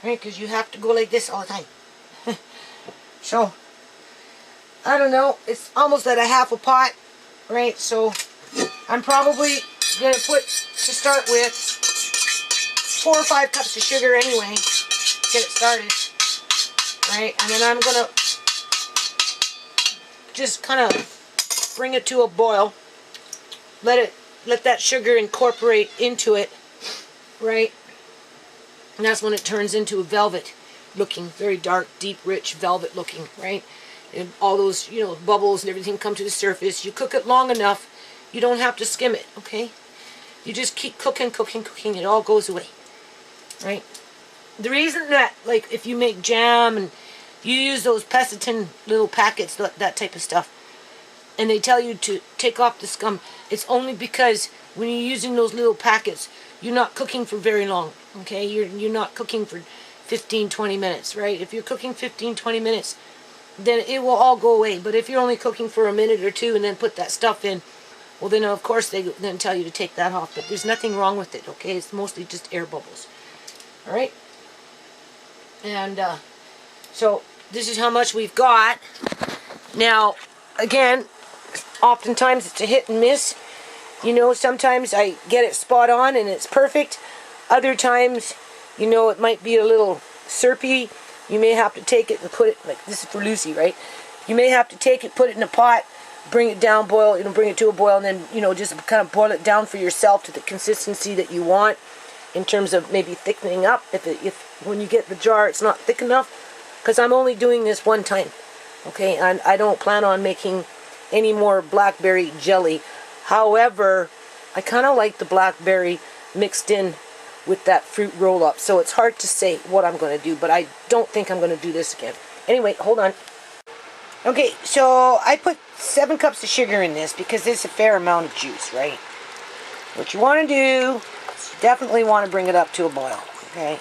right, because you have to go like this all the time. So, I don't know, it's almost at a half a pot, right? So, I'm probably going to put, to start with, 4 or 5 cups of sugar anyway, get it started, right? And then I'm going to just kind of bring it to a boil, let that sugar incorporate into it, right? And that's when it turns into a velvet looking, very dark, deep, rich velvet looking, right? And all those, bubbles and everything come to the surface. You cook it long enough, you don't have to skim it, okay? You just keep cooking, it all goes away, right? The reason that, like, if you make jam and you use those petition little packets, that type of stuff, and they tell you to take off the scum, it's only because when you're using those little packets, you're not cooking for very long, okay? You're not cooking for 15-20 minutes, right? If you're cooking 15-20 minutes, then it will all go away. But if you're only cooking for a minute or two and then put that stuff in, well, then of course they then tell you to take that off. But there's nothing wrong with it, okay? It's mostly just air bubbles, all right? And so this is how much we've got. Now, again, oftentimes it's a hit and miss. Sometimes I get it spot on and it's perfect. Other times, it might be a little syrupy. You may have to take it and put it, like this is for Lucy, right? You may have to take it, put it in a pot, bring it down, boil, bring it to a boil, and then, just kind of boil it down for yourself to the consistency that you want in terms of maybe thickening up. If when you get the jar, it's not thick enough, because I'm only doing this one time, okay? And I don't plan on making any more blackberry jelly. However, I kind of like the blackberry mixed in with that fruit roll-up. So it's hard to say what I'm going to do, but I don't think I'm going to do this again. Anyway, hold on. Okay, so I put 7 cups of sugar in this because there's a fair amount of juice, right? What you want to do is you definitely want to bring it up to a boil, okay?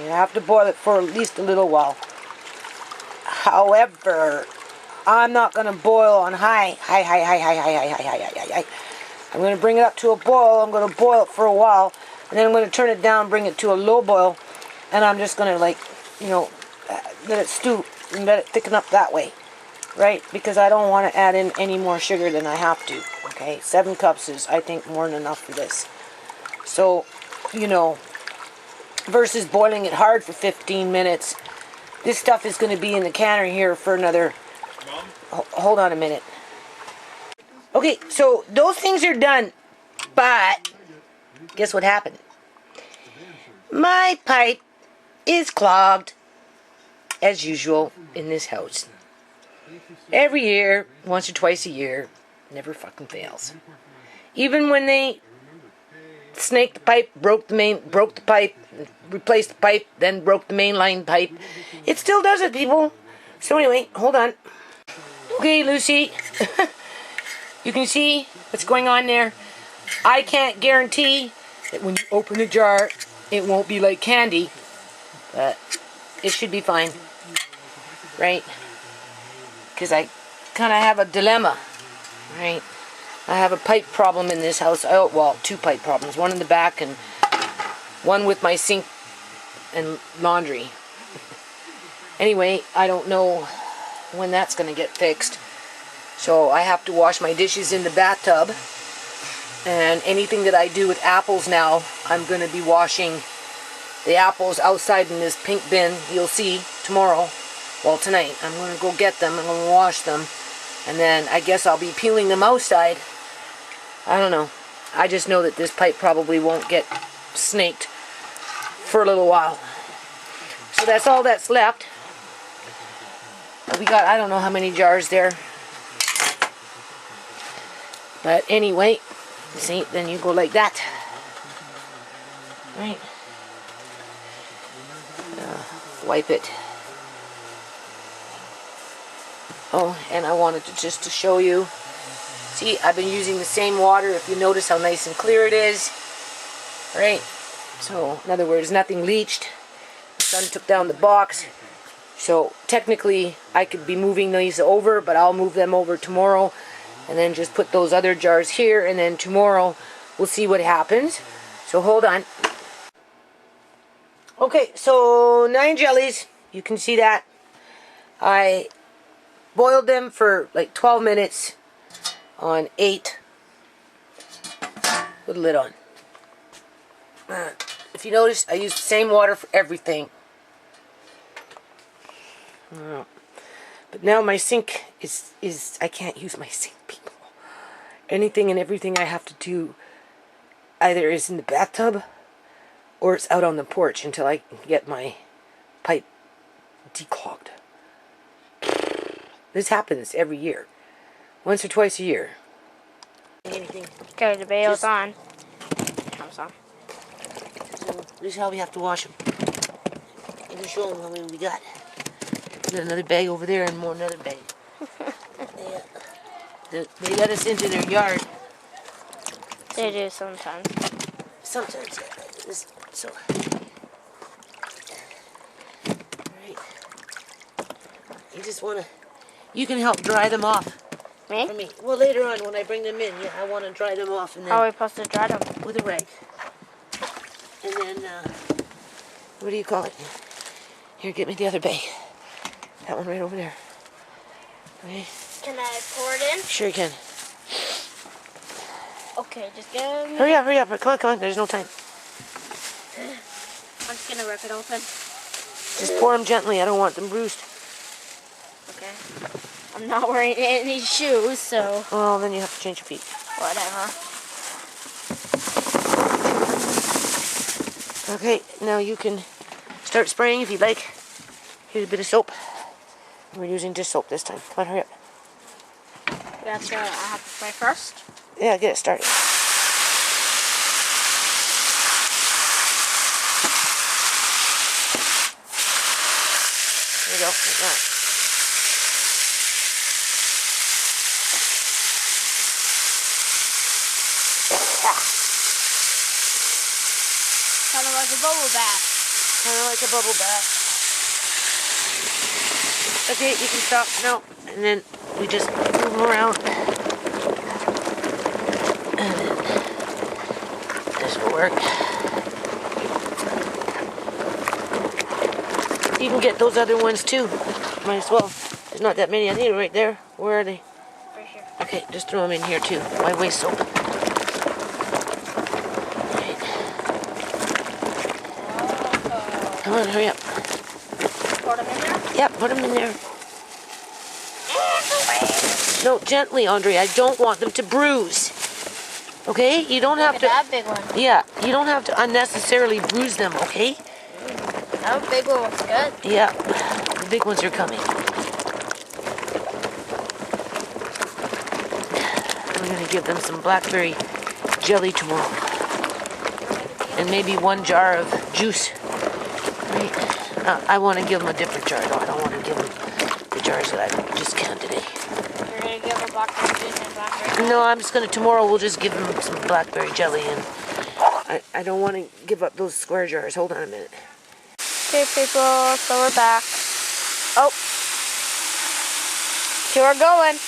You have to boil it for at least a little while. However, I'm not going to boil on high. I'm going to bring it up to a boil. I'm going to boil it for a while. And then I'm going to turn it down, bring it to a low boil. And I'm just going to, let it stew and let it thicken up that way. Right? Because I don't want to add in any more sugar than I have to. Okay? 7 cups is, I think, more than enough for this. So, versus boiling it hard for 15 minutes. This stuff is going to be in the canner here for another... Hold on a minute. Okay, so those things are done. But, guess what happened? My pipe is clogged, as usual, in this house. Every year, once or twice a year, never fucking fails. Even when they snaked the pipe, broke the pipe, replaced the pipe, then broke the main line pipe, it still does it, people. So anyway, hold on. Okay, Lucy, you can see what's going on there. I can't guarantee that when you open the jar, it won't be like candy, but it should be fine, right? Because I kind of have a dilemma, right? I have a pipe problem in this house. Oh, well, 2 pipe problems. One in the back and one with my sink and laundry. Anyway, I don't know when that's going to get fixed. So I have to wash my dishes in the bathtub. And anything that I do with apples now, I'm going to be washing the apples outside in this pink bin. You'll see tomorrow. Well, tonight. I'm going to go get them. I'm going to wash them. And then I guess I'll be peeling them outside. I don't know. I just know that this pipe probably won't get snaked for a little while. So that's all that's left. We got, I don't know how many jars there. But anyway, see, then you go like that. Right. Wipe it. Oh, and I wanted just to show you. See, I've been using the same water. If you notice how nice and clear it is. Right? So, in other words, nothing leached. The sun took down the box. So, technically, I could be moving these over, but I'll move them over tomorrow. And then just put those other jars here. And then tomorrow, we'll see what happens. So, hold on. Okay, so 9 jellies. You can see that. I boiled them for like 12 minutes. On 8 with a lid on. If you notice, I use the same water for everything. But now my sink is I can't use my sink, people. Anything and everything I have to do either is in the bathtub or it's out on the porch until I can get my pipe declogged. This happens every year. Once or twice a year. Anything. Okay, the bail's on. Comes on. So, this is how we have to wash them. I'm gonna show them how many we got. We got another bag over there and more another bag. They let us into their yard. They do sometimes. Sometimes, yeah. So. Alright. You just wanna... You can help dry them off. Me? For me. Well, later on when I bring them in, yeah, I want to dry them off and then... How are we supposed to dry them? With a rag. And then, what do you call it? Here, get me the other bag. That one right over there. Okay. Can I pour it in? Sure you can. Okay, just give me... Hurry up. Come on. There's no time. I'm just gonna rip it open. Just pour them gently. I don't want them bruised. Okay. I'm not wearing any shoes, so... Well, then you have to change your feet. Whatever. Okay, now you can start spraying if you'd like. Here's a bit of soap. We're using dish soap this time. Come on, hurry up. That's I have to spray first. Yeah, get it started. There you go, like that. Kind of like a bubble bath. Kind of like a bubble bath. Okay, you can stop now. And then we just move them around. And then this will work. You can get those other ones too. Might as well. There's not that many. I need right there. Where are they? Right here. Okay, just throw them in here too. Why waste soap? Right. Come on, hurry up. pour them in there? Yep, put them in there. No, gently, Andre. I don't want them to bruise. Okay? You don't have Look to... at that big one. Yeah, you don't have to unnecessarily bruise them, okay? That big one looks good. Yeah, the big ones are coming. We're going to give them some blackberry jelly tomorrow. And maybe 1 jar of juice. Right? I want to give them a different jar, though. I don't want to give them the jars that I just canned today. You're going to give them blackberry juice and blackberry jelly? No, I'm just going to, tomorrow we'll just give them some blackberry jelly. And I don't want to give up those square jars. Hold on a minute. Okay, people, so we're back. Oh. 2 are going.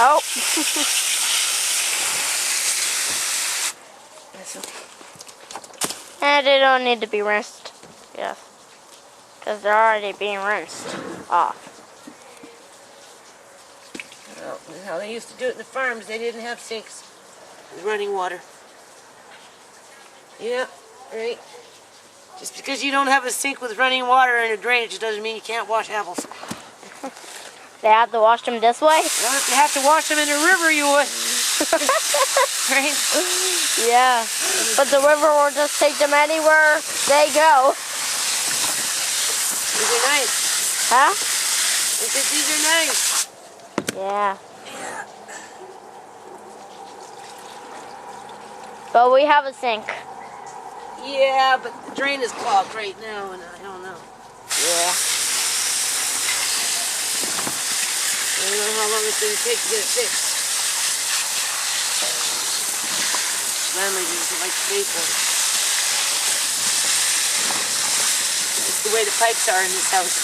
Oh. That's okay. And they don't need to be rinsed. Yes. Because they're already being rinsed off. Well, this is how they used to do it in the farms. They didn't have sinks with running water. Yeah, right. Just because you don't have a sink with running water and a drainage doesn't mean you can't wash apples. They have to wash them this way? Well, if you have to wash them in a river, you would. Right? Yeah. But the river will just take them anywhere they go. These are nice. Huh? I said these are nice. Yeah. But we have a sink. Yeah, but the drain is clogged right now, and I don't know. Yeah. I don't know how long it's going to take to get it fixed. Landlady doesn't like to pay for it. It's the way the pipes are in this house.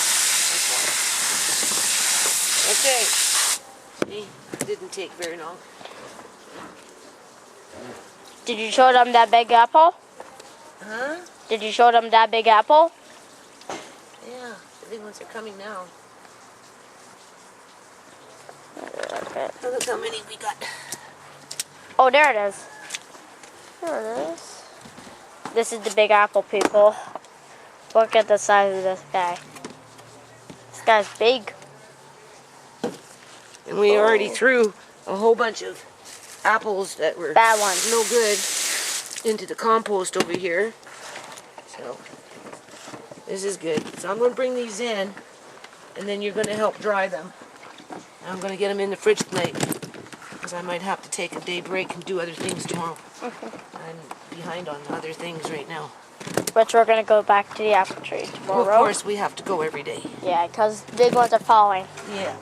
That's why. Okay. See? It didn't take very long. Did you show them that big apple? Huh? Did you show them that big apple? Yeah, the big ones are coming now. Okay. Look how many we got. Oh, there it is. There it is. This is the big apple, people. Look at the size of this guy. This guy's big. And we already threw a whole bunch of apples that were Bad ones. no good into the compost over here. So this is good. So I'm going to bring these in, and then you're going to help dry them. I'm going to get them in the fridge tonight, because I might have to take a day break and do other things tomorrow. I'm behind on other things right now. But we're going to go back to the apple tree tomorrow. Well, of course, we have to go every day. Yeah, because the big ones are falling. Yeah.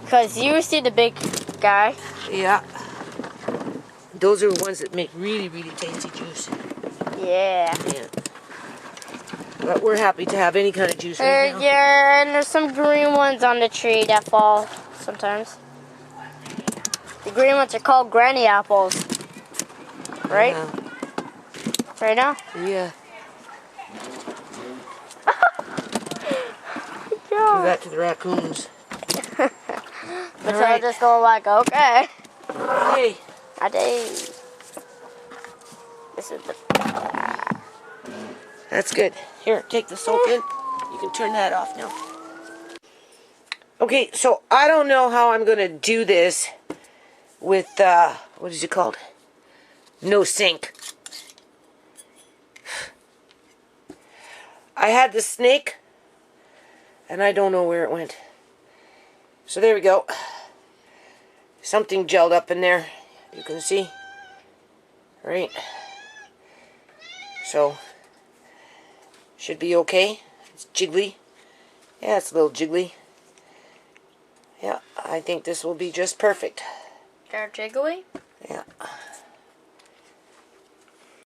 Because you see the big guy. Yeah. Those are the ones that make really, really tasty juice. Yeah. Yeah. But we're happy to have any kind of juice right now. Yeah, and there's some green ones on the tree that fall sometimes. The green ones are called granny apples. Right? Yeah. Right now? Yeah. Give that to the raccoons. But they're just going like, okay. Hey. I did. This is the... That's good. Here, take the soap in. You can turn that off now. Okay, so I don't know how I'm going to do this with, what is it called? No sink. I had the snake, and I don't know where it went. So there we go. Something gelled up in there, you can see. Right? So, should be okay. It's jiggly. Yeah, it's a little jiggly. Yeah, I think this will be just perfect. They're jiggly? Yeah.